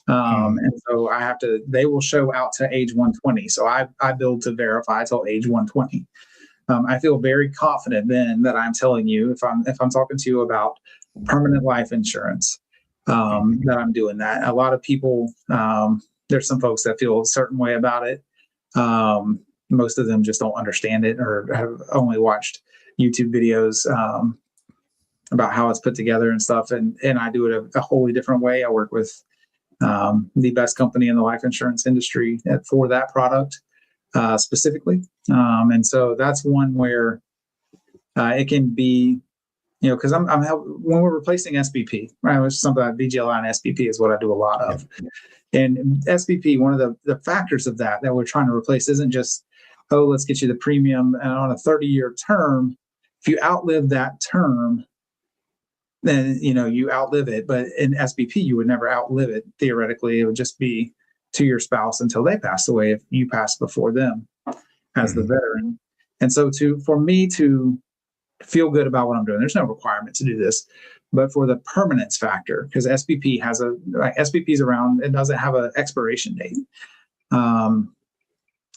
S2: and so I have to. They will show out to age 120. So I build to verify till age 120. I feel very confident then that I'm telling you if I'm talking to you about permanent life insurance. That I'm doing that. A lot of people, there's some folks that feel a certain way about it. Most of them just don't understand it or have only watched YouTube videos about how it's put together and stuff. And I do it a wholly different way. I work with the best company in the life insurance industry for that product specifically. And so that's one where it can be, because when we're replacing SBP, right, which is something like VGLI and SBP is what I do a lot of. And SBP, one of the factors of that we're trying to replace isn't just, oh, let's get you the premium and on a 30-year term. If you outlive that term, then, you outlive it. But in SBP, you would never outlive it. Theoretically, it would just be to your spouse until they passed away if you passed before them as the veteran. And so for me to feel good about what I'm doing, there's no requirement to do this, but for the permanence factor, because SBP is around, it doesn't have an expiration date.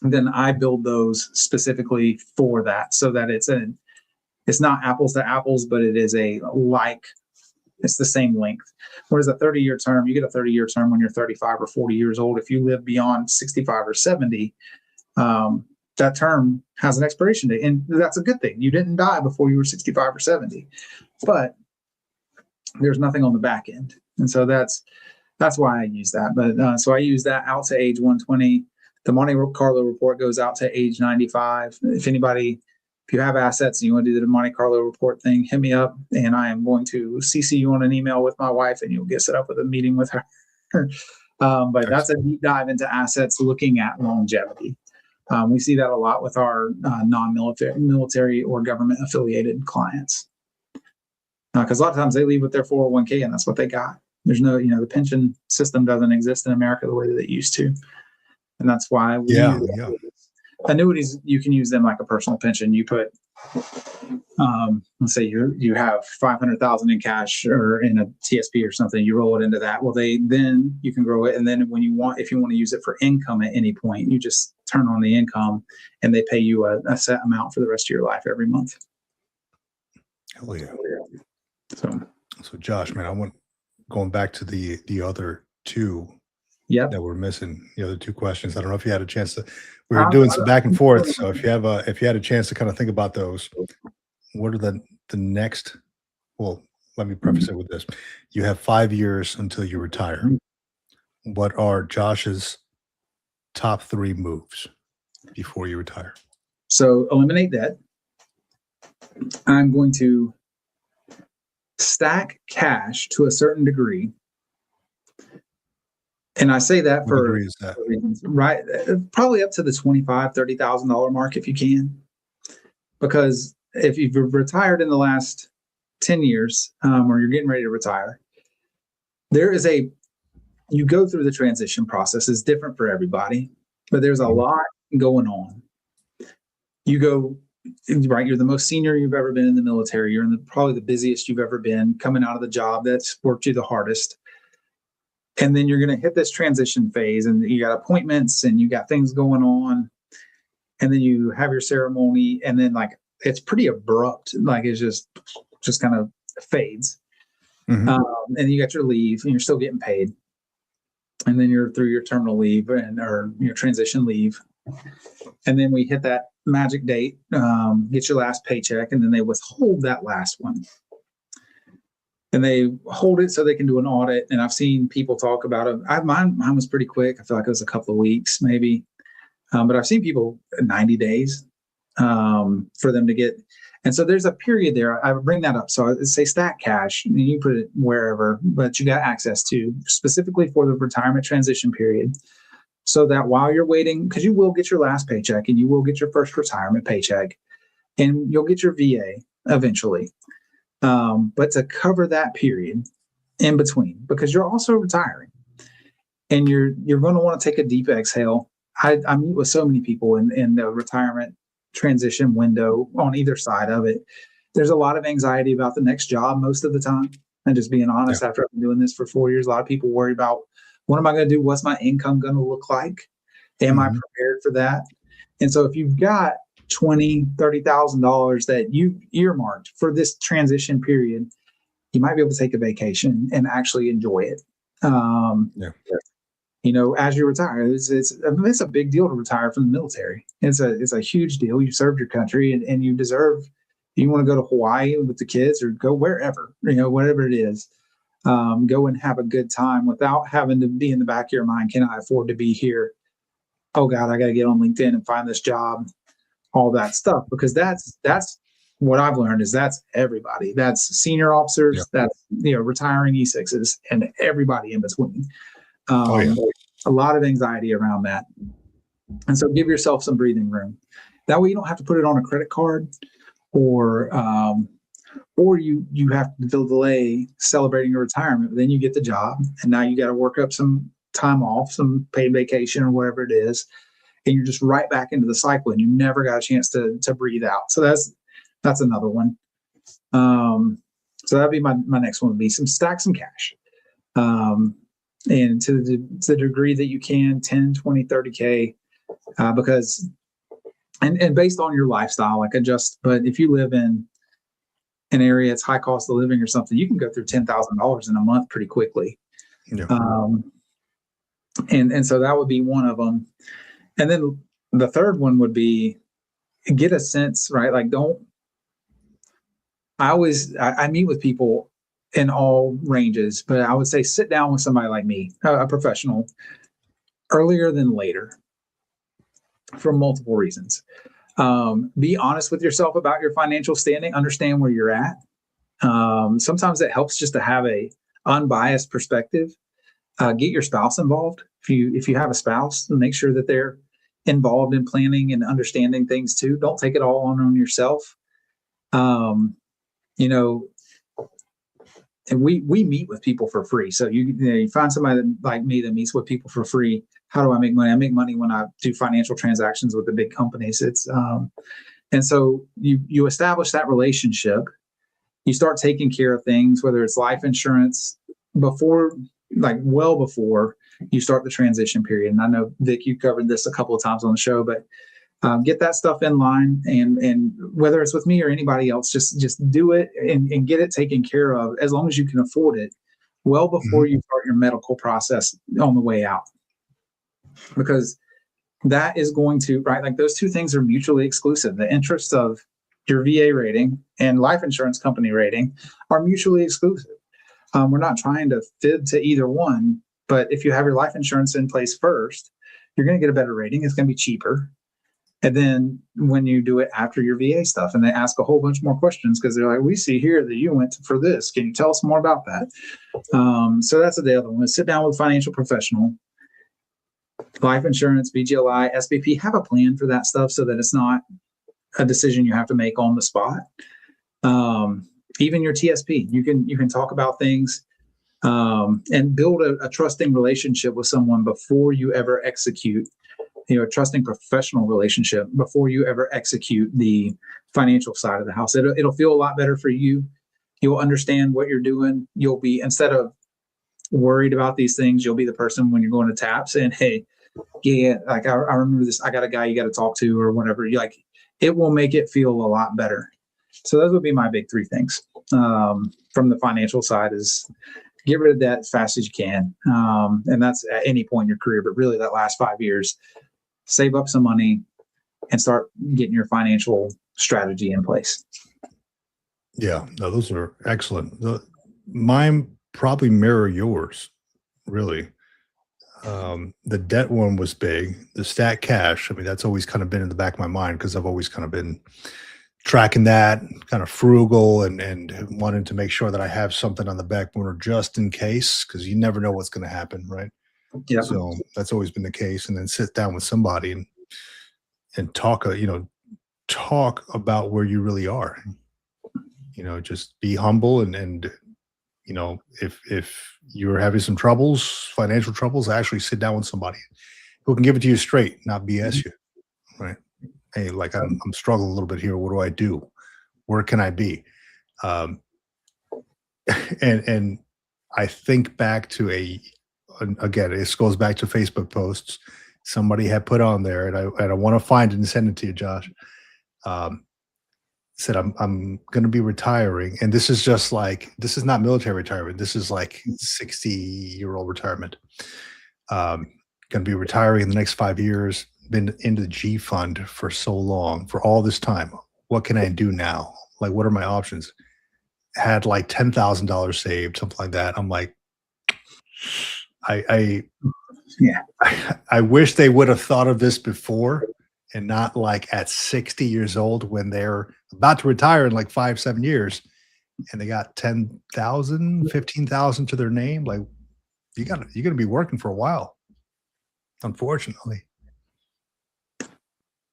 S2: Then I build those specifically for that, so that it's not apples to apples, but it is it's the same length. Whereas a 30-year term, you get a 30-year term when you're 35 or 40 years old. If you live beyond 65 or 70, that term has an expiration date, and that's a good thing. You didn't die before you were 65 or 70, but there's nothing on the back end. And so that's why I use that. But so I use that out to age 120. The Monte Carlo report goes out to age 95. If you have assets and you want to do the Monte Carlo report thing, hit me up, and I am going to CC you on an email with my wife, and you'll get set up with a meeting with her. But that's a deep dive into assets looking at longevity. We see that a lot with our non-military or government affiliated clients. Because a lot of times they leave with their 401k and that's what they got. There's no, the pension system doesn't exist in America the way that it used to. And that's why annuities, you can use them like a personal pension. You put, let's say you have 500,000 in cash or in a TSP or something, you roll it into that. Well, then you can grow it. And then if you want to use it for income at any point, you just turn on the income and they pay you a set amount for the rest of your life every month.
S1: Hell yeah. So Josh, man, I want going back to the other two that we're missing, the other two questions. I don't know if you had a chance to, we were doing some back and forth. So if you had a chance to kind of think about those, what are the next, well, let me preface it with this. You have 5 years until you retire. What are Josh's top 3 moves before you retire?
S2: So eliminate debt. I'm going to stack cash to a certain degree. And I say that for reasons, right? Probably up to the $25,000, $30,000 mark if you can. Because if you've retired in the last 10 years or you're getting ready to retire, you go through the transition process. It's different for everybody, but there's a lot going on. You go, right, you're the most senior you've ever been in the military. You're probably the busiest you've ever been, coming out of the job that's worked you the hardest. And then you're going to hit this transition phase, and you got appointments and you got things going on. And then you have your ceremony, and then it's pretty abrupt. It's just kind of fades. And you got your leave and you're still getting paid. And then you're through your terminal leave or your transition leave. And then we hit that magic date, get your last paycheck, and then they withhold that last one. And they hold it so they can do an audit. And I've seen people talk about it. Mine was pretty quick. I feel like it was a couple of weeks, maybe. But I've seen people 90 days for them to get. And so there's a period there. I would bring that up. So I say stack cash, and you put it wherever, but you got access to specifically for the retirement transition period. So that while you're waiting, because you will get your last paycheck and you will get your first retirement paycheck, and you'll get your VA eventually. But to cover that period in between, because you're also retiring, and you're going to want to take a deep exhale. I meet with so many people in the retirement transition window on either side of it. There's a lot of anxiety about the next job most of the time. And just being honest, after I've been doing this for 4 years, a lot of people worry about, what am I going to do? What's my income going to look like? Am I prepared for that? And so if you've got $20,000, $30,000 that you earmarked for this transition period, you might be able to take a vacation and actually enjoy it. As you retire, it's a big deal to retire from the military. It's a huge deal. You served your country, and you deserve. You want to go to Hawaii with the kids, or go wherever, whatever it is. Go and have a good time without having to be in the back of your mind. Can I afford to be here? Oh God, I got to get on LinkedIn and find this job. All that stuff, because that's what I've learned is that's everybody. That's senior officers. That's retiring E6s, and everybody in between. A lot of anxiety around that. And so give yourself some breathing room. That way you don't have to put it on a credit card, or you have to delay celebrating your retirement. But then you get the job, and now you got to work up some time off, some paid vacation or whatever it is. And you're just right back into the cycle, and you never got a chance to breathe out. So that's another one. So that'd be my next one would be stack some cash. And to the degree that you can, 10, 20, 30K, because, and based on your lifestyle, like adjust, but if you live in an area that's high cost of living or something, you can go through $10,000 in a month pretty quickly. And so that would be one of them. And then the third one would be get a sense, right? Like I meet with people in all ranges, but I would say sit down with somebody like me, a professional, earlier than later for multiple reasons. Be honest with yourself about your financial standing, understand where you're at. Sometimes it helps just to have a unbiased perspective. Get your spouse involved. If you have a spouse, make sure that they're involved in planning and understanding things too. Don't take it all on yourself. And we meet with people for free. So you find somebody like me that meets with people for free. How do I make money? I make money when I do financial transactions with the big companies. And so you establish that relationship. You start taking care of things, whether it's life insurance well before you start the transition period. And I know, Vic, you covered this a couple of times on the show, but get that stuff in line, and whether it's with me or anybody else, just do it and get it taken care of as long as you can afford it, well before you start your medical process on the way out. Because that is going to, right, like those two things are mutually exclusive. The interests of your VA rating and life insurance company rating are mutually exclusive. We're not trying to fib to either one, but if you have your life insurance in place first, you're going to get a better rating. It's going to be cheaper. And then when you do it after your VA stuff, and they ask a whole bunch more questions because they're like, we see here that you went for this. Can you tell us more about that? So that's the other one. Sit down with a financial professional. Life insurance, BGLI, SBP, have a plan for that stuff so that it's not a decision you have to make on the spot. Even your TSP, you can talk about things and build a trusting relationship with someone before you ever execute. A trusting professional relationship before you ever execute the financial side of the house. It'll feel a lot better for you. You'll understand what you're doing. You'll be, instead of worried about these things, you'll be the person when you're going to tap saying, hey, yeah, like I remember this, I got a guy you got to talk to or whatever. It will make it feel a lot better. So those would be my big three things. From the financial side is get rid of debt as fast as you can. And that's at any point in your career, but really that last 5 years, save up some money and start getting your financial strategy in place.
S1: Yeah, no, those are excellent. Mine probably mirror yours, really. The debt one was big. The stat cash, I mean, that's always kind of been in the back of my mind because I've always kind of been tracking that, kind of frugal, and wanting to make sure that I have something on the back burner just in case, because you never know what's going to happen, right?
S2: Yeah.
S1: So that's always been the case. And then sit down with somebody and talk, talk about where you really are. Just be humble and if you're having some troubles, financial troubles, actually sit down with somebody who can give it to you straight, not BS you, right? Hey, like I'm struggling a little bit here. What do I do? Where can I be? Um, and I think back to again, this goes back to Facebook posts somebody had put on there, and I want to find it and send it to you, Josh. Said I'm going to be retiring, and this is not military retirement. This is like 60-year-old retirement. Going to be retiring in the next 5 years. Been into the G fund for so long, for all this time. What can I do now? Like, what are my options? Had like $10,000 saved, something like that. I'm like,
S2: Yeah.
S1: I wish they would have thought of this before, and not like at 60 years old when they're about to retire in like 5-7 years, and they got 10,000, 15,000 to their name. Like, you're going to be working for a while, unfortunately.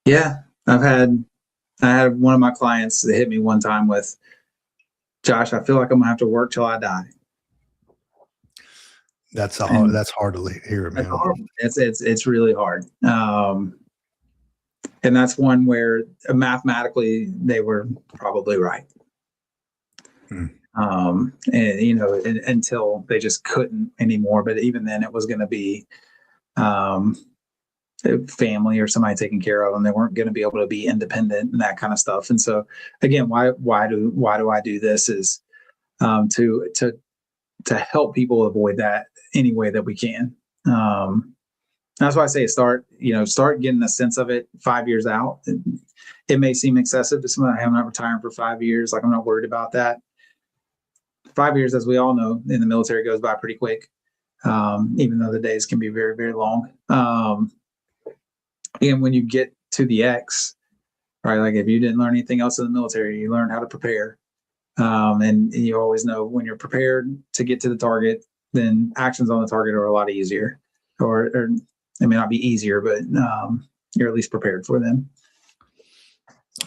S2: Yeah. I had one of my clients that hit me one time with, Josh, I feel like I'm gonna have to work till I die.
S1: That's hard to hear, man.
S2: It's really hard. And that's one where mathematically they were probably right. And until they just couldn't anymore. But even then it was going to be family or somebody taking care of them. They weren't going to be able to be independent and that kind of stuff. And so again, why do I do this is to help people avoid that any way that we can. That's why I say start getting a sense of it 5 years out. It may seem excessive to somebody. I'm not retiring for 5 years. Like, I'm not worried about that. 5 years, as we all know, in the military goes by pretty quick. Even though the days can be very, very long. And when you get to the X, right? Like, if you didn't learn anything else in the military, you learn how to prepare. And you always know when you're prepared to get to the target, then actions on the target are a lot easier, or it may not be easier, but you're at least prepared for them.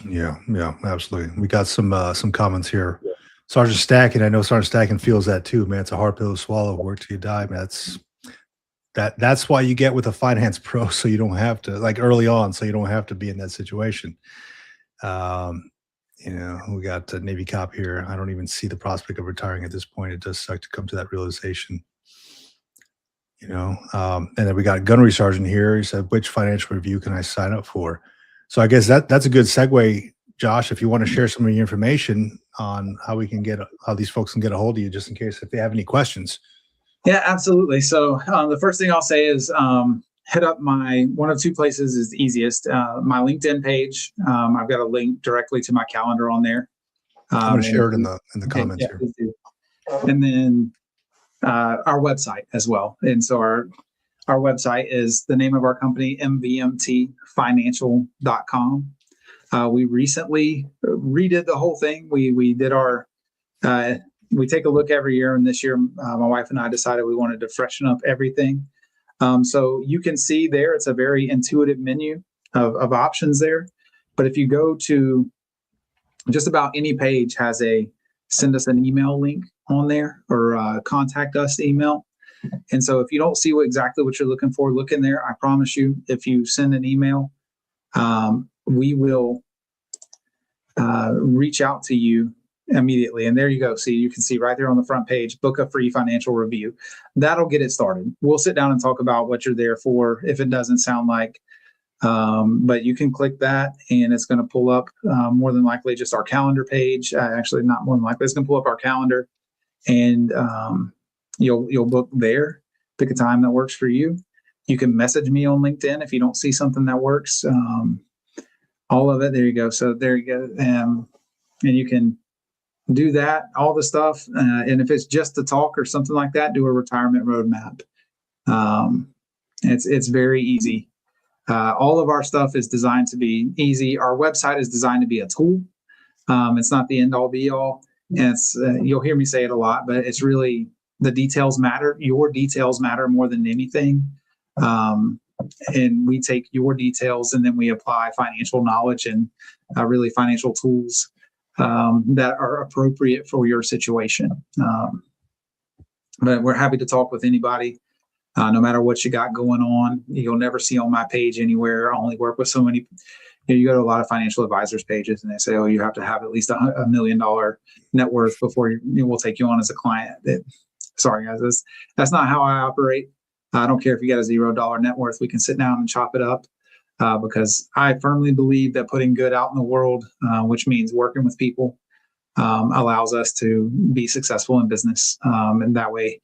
S1: Yeah, absolutely. We got some comments here. Sergeant Stacking, I know Sergeant Stacking feels that too, man. It's a hard pill to swallow. Work till you die, man. That's why you get with a finance pro, so you don't have to, like, early on, so you don't have to be in that situation. We got a Navy cop here. I don't even see the prospect of retiring at this point. It does suck to come to that realization. And then we got a gunnery sergeant here. He said, which financial review can I sign up for? So I guess that's a good segue, Josh, if you want to share some of your information on how these folks can get a hold of you, just in case if they have any questions.
S2: Yeah, absolutely. So the first thing I'll say is hit up one of two places is the easiest. My LinkedIn page. I've got a link directly to my calendar on there.
S1: I'm going to share it in the comments here.
S2: And then our website as well. And so our website is the name of our company, MVMTfinancial.com. We recently redid the whole thing. We did we take a look every year, and this year my wife and I decided we wanted to freshen up everything. So you can see there, it's a very intuitive menu of options there. But if you go to just about any page has a send us an email link on there, or contact us email. And so if you don't see exactly what you're looking for, look in there. I promise you, if you send an email, we will reach out to you immediately. And there you go. See, you can see right there on the front page, book a free financial review. That'll get it started. We'll sit down and talk about what you're there for if it doesn't sound like. But you can click that and it's going to pull up more than likely just our calendar page. Actually, not more than likely. It's going to pull up our calendar, and you'll book there. Pick a time that works for you. You can message me on LinkedIn if you don't see something that works. All of it. There you go. So there you go. And you can do that, all the stuff. And if it's just to talk or something like that, do a retirement roadmap. It's very easy. All of our stuff is designed to be easy. Our website is designed to be a tool. It's not the end all be all. And it's, you'll hear me say it a lot, but it's really the details matter. Your details matter more than anything. And we take your details and then we apply financial knowledge and really financial tools that are appropriate for your situation. But we're happy to talk with anybody, no matter what you got going on. You'll never see on my page anywhere. I only work with so many. You go to a lot of financial advisors pages and they say, oh, you have to have at least $1 million net worth before we'll take you on as a client. Sorry, guys, that's not how I operate. I don't care if you got a $0 net worth. We can sit down and chop it up because I firmly believe that putting good out in the world, which means working with people, allows us to be successful in business. And that way,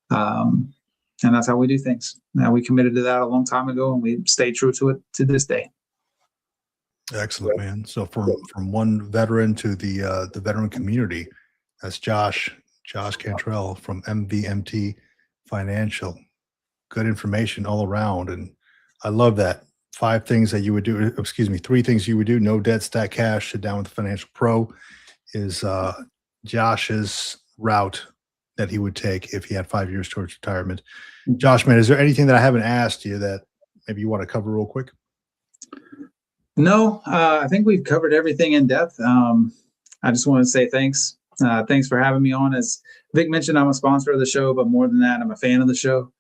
S2: and that's how we do things. Now, we committed to that a long time ago, and we stayed true to it to this day.
S1: Excellent, man. So from one veteran to the veteran community, that's Josh Cantrell from MVMT Financial. Good information all around, and I love that. 5 things that you would do. Excuse me, 3 things you would do: no debt, stack cash, sit down with a financial pro. Is Josh's route that he would take if he had 5 years towards retirement. Josh, man, is there anything that I haven't asked you that maybe you want to cover real quick?
S2: No, I think we've covered everything in depth. I just want to say thanks. Thanks for having me on. As Vic mentioned, I'm a sponsor of the show, but more than that, I'm a fan of the show.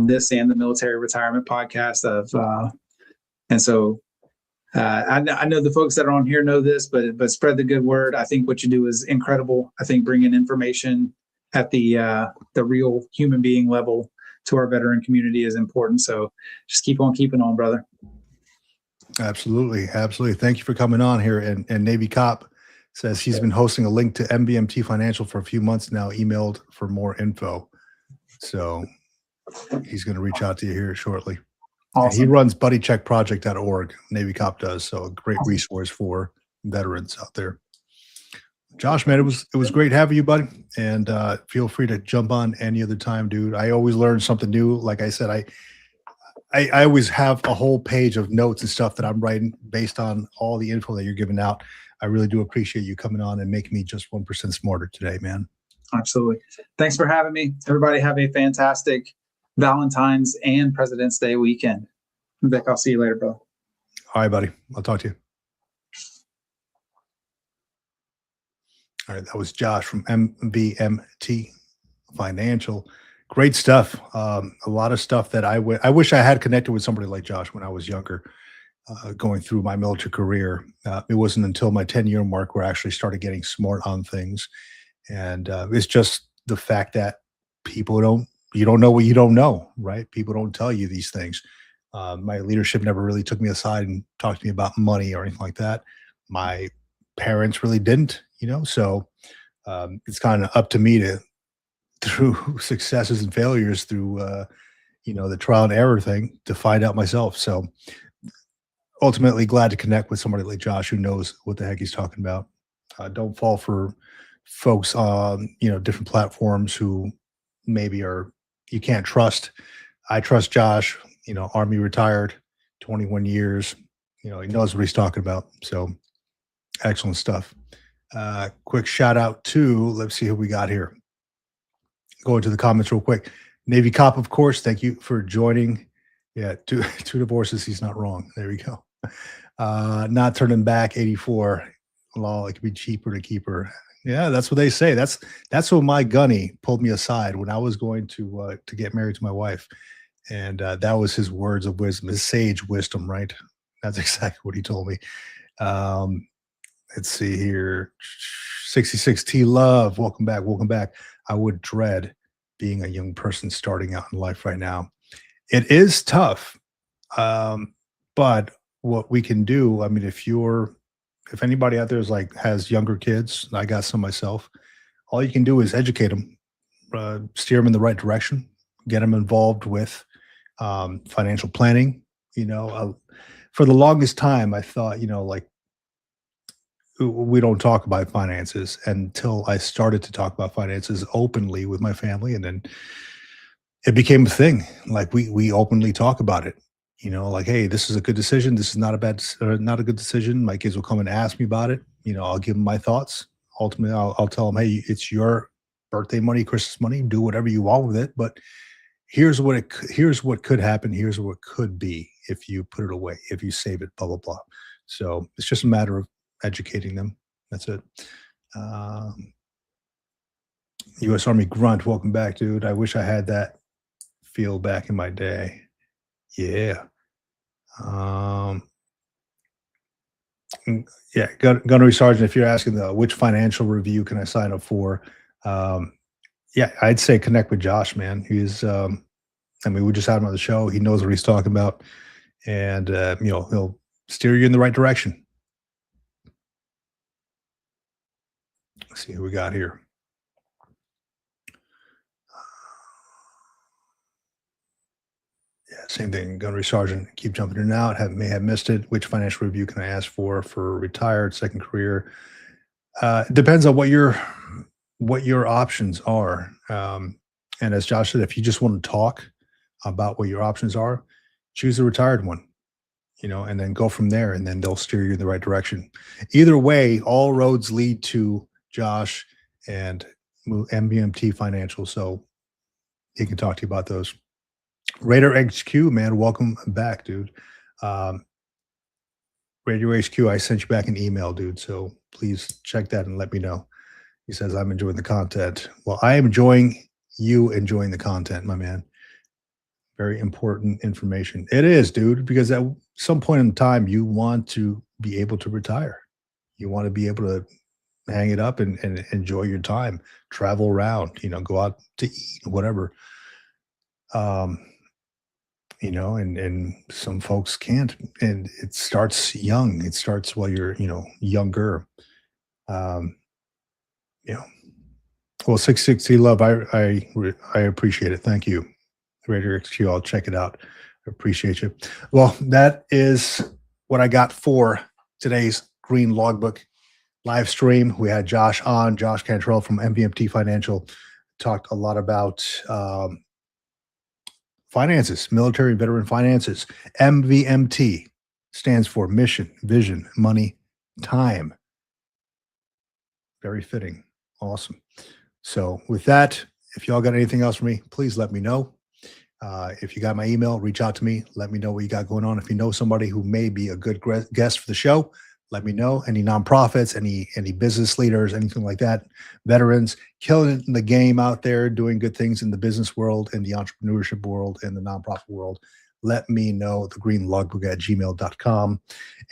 S2: This and the Military Retirement Podcast and so I know the folks that are on here know this, but spread the good word. I think what you do is incredible. I think bringing information at the real human being level to our veteran community is important. So just keep on keeping on, brother.
S1: Absolutely. Thank you for coming on here. And Navy Cop says he's been hosting a link to MVMT Financial for a few months now, emailed for more info. So he's going to reach out to you here shortly. Awesome. He runs buddycheckproject.org. Navy Cop does. So a great resource for veterans out there. Josh, man, it was great having you, buddy. And feel free to jump on any other time, dude. I always learn something new. Like I said, I always have a whole page of notes and stuff that I'm writing based on all the info that you're giving out. I really do appreciate you coming on and making me just 1% smarter today, man.
S2: Absolutely. Thanks for having me. Everybody have a fantastic Valentine's and President's Day weekend. Vic, I'll see you later, bro.
S1: All right, buddy. I'll talk to you. All right, that was Josh from MVMT Financial. Great stuff. A lot of stuff that I wish I had connected with somebody like Josh when I was younger, going through my military career. It wasn't until my 10-year mark where I actually started getting smart on things. And it's just the fact that you don't know what you don't know, right? People don't tell you these things. My leadership never really took me aside and talked to me about money or anything like that. My parents really didn't, so it's kind of up to me to, through successes and failures, through, the trial and error thing, to find out myself. So ultimately glad to connect with somebody like Josh who knows what the heck he's talking about. Don't fall for folks on, different platforms who maybe you can't trust. I trust Josh, Army retired, 21 years, he knows what he's talking about. So excellent stuff. Quick shout out to, let's see who we got here. Go into the comments real quick. Navy Cop, of course, thank you for joining. Yeah, two divorces, he's not wrong. There we go. Not turning back, 84. Law, it could be cheaper to keep her. Yeah, that's what they say. That's what my gunny pulled me aside when I was going to get married to my wife. And that was his words of wisdom, his sage wisdom, right? That's exactly what he told me. Let's see here. 66T Love, welcome back. I would dread being a young person starting out in life right now. It is tough, but what we can do, I mean, if anybody out there has younger kids, I got some myself, all you can do is educate them, steer them in the right direction, get them involved with financial planning. For the longest time, I thought, we don't talk about finances, until I started to talk about finances openly with my family. And then it became a thing. Like we openly talk about it. like, hey, this is a good decision. This is not a bad, not a good decision. My kids will come and ask me about it. I'll give them my thoughts. Ultimately, I'll tell them, hey, it's your birthday money, Christmas money. Do whatever you want with it. But here's what could happen. Here's what could be if you put it away, if you save it, blah blah blah. So it's just a matter of educating them. That's it. Um, U.S. Army Grunt, welcome back, dude. I wish I had that feel back in my day. Yeah. Um, yeah, Gunnery Sergeant, if you're asking which financial review can I sign up for, um, yeah, I'd say connect with Josh, man. I mean, we just had him on the show. He knows what he's talking about, and he'll steer you in the right direction. Let's see who we got here. Yeah, same thing. Gunnery Sergeant, keep jumping in and out. May have missed it. Which financial review can I ask for retired, second career? It depends on what your options are. And as Josh said, if you just want to talk about what your options are, choose a retired one, and then go from there, and then they'll steer you in the right direction. Either way, all roads lead to Josh and MVMT Financial, so he can talk to you about those. Raider HQ, man, welcome back, dude. Um, Raider HQ, I sent you back an email, dude, so please check that and let me know. He says, I'm enjoying the content. Well, I am enjoying you enjoying the content, my man. Very important information. It is, dude, because at some point in time, you want to be able to retire. You want to be able to hang it up and enjoy your time, travel around, go out to eat, whatever. And some folks can't. And it starts young. It starts while you're, younger. Um, Well, 660 love. I appreciate it. Thank you. Raider XQ. I'll check it out. I appreciate you. Well, that is what I got for today's Green Logbook live stream. We had Josh Cantrell from MVMT Financial. Talked a lot about finances, military veteran finances. MVMT stands for mission, vision, money, time. Very fitting. Awesome. So with that, if y'all got anything else for me, please let me know. If you got my email, reach out to me. Let me know what you got going on. If you know somebody who may be a good guest for the show, let me know. Any nonprofits, any business leaders, anything like that, veterans, killing it in the game out there, doing good things in the business world, in the entrepreneurship world, in the nonprofit world, let me know. thegreenlogbook@gmail.com.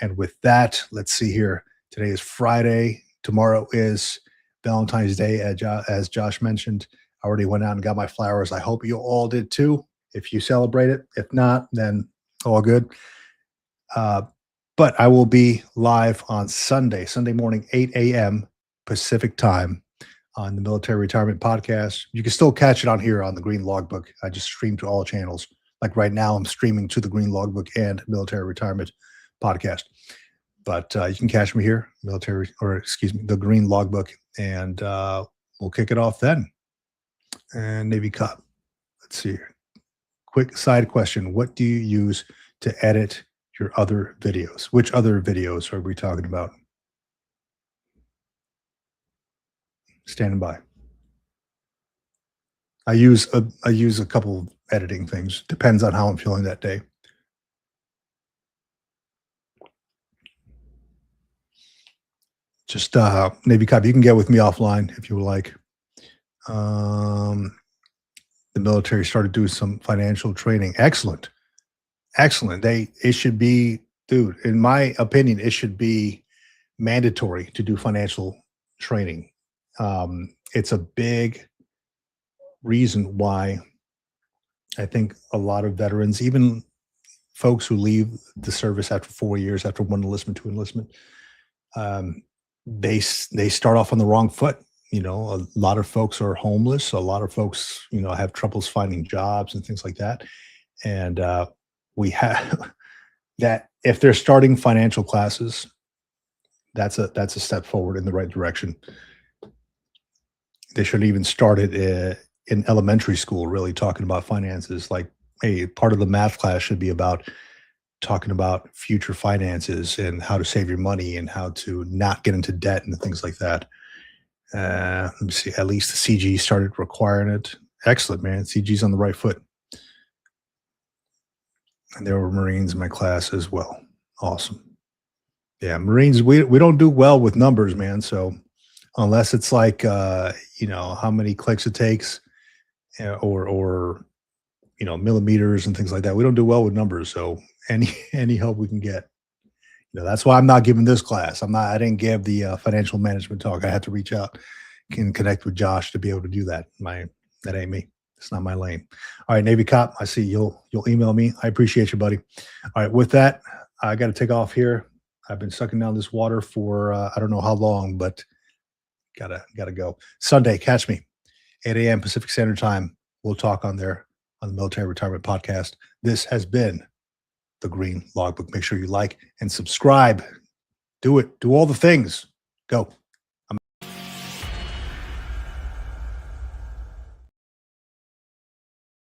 S1: And with that, let's see here. Today is Friday. Tomorrow is Valentine's Day, as Josh mentioned. I already went out and got my flowers. I hope you all did too, if you celebrate it. If not, then all good. But I will be live on Sunday morning, 8 a.m. Pacific time on the Military Retirement Podcast. You can still catch it on here on the Green Logbook. I just stream to all channels. Like right now, I'm streaming to the Green Logbook and Military Retirement Podcast. But you can catch me here, the Green Logbook, and we'll kick it off then. And Navy Cop. Let's see here. Quick side question. What do you use to edit your other videos? Which other videos are we talking about? Standing by. I use a couple of editing things. Depends on how I'm feeling that day. Just Navy Cop, you can get with me offline if you would like. The military started doing some financial training. Excellent. It should be, dude, in my opinion, it should be mandatory to do financial training. It's a big reason why I think a lot of veterans, even folks who leave the service after 4 years, after one enlistment, two enlistment, they start off on the wrong foot. A lot of folks are homeless. A lot of folks, have troubles finding jobs and things like that. And we have that. If they're starting financial classes, that's a step forward in the right direction. They should even start it in elementary school, really talking about finances. Like, hey, part of the math class should be about talking about future finances and how to save your money and how to not get into debt and things like that. Let me see. At least the CG started requiring it. Excellent, man. CG's on the right foot. And there were Marines in my class as well. Awesome. Yeah, Marines, we don't do well with numbers, man. So unless it's like how many clicks it takes, or millimeters and things like that, we don't do well with numbers. So any help we can get. That's why I'm not giving this class. I didn't give the financial management talk. I had to reach out and connect with Josh to be able to do that. That ain't me. It's not my lane. All right, Navy cop, I see you'll email me. I appreciate you, buddy. All right, with that, I got to take off here. I've been sucking down this water for I don't know how long, but gotta go. Sunday, catch me, 8 a.m. Pacific Standard Time. We'll talk on there on the Military Retirement Podcast. This has been the Green Logbook. Make sure you like and subscribe. Do it. Do all the things. Go.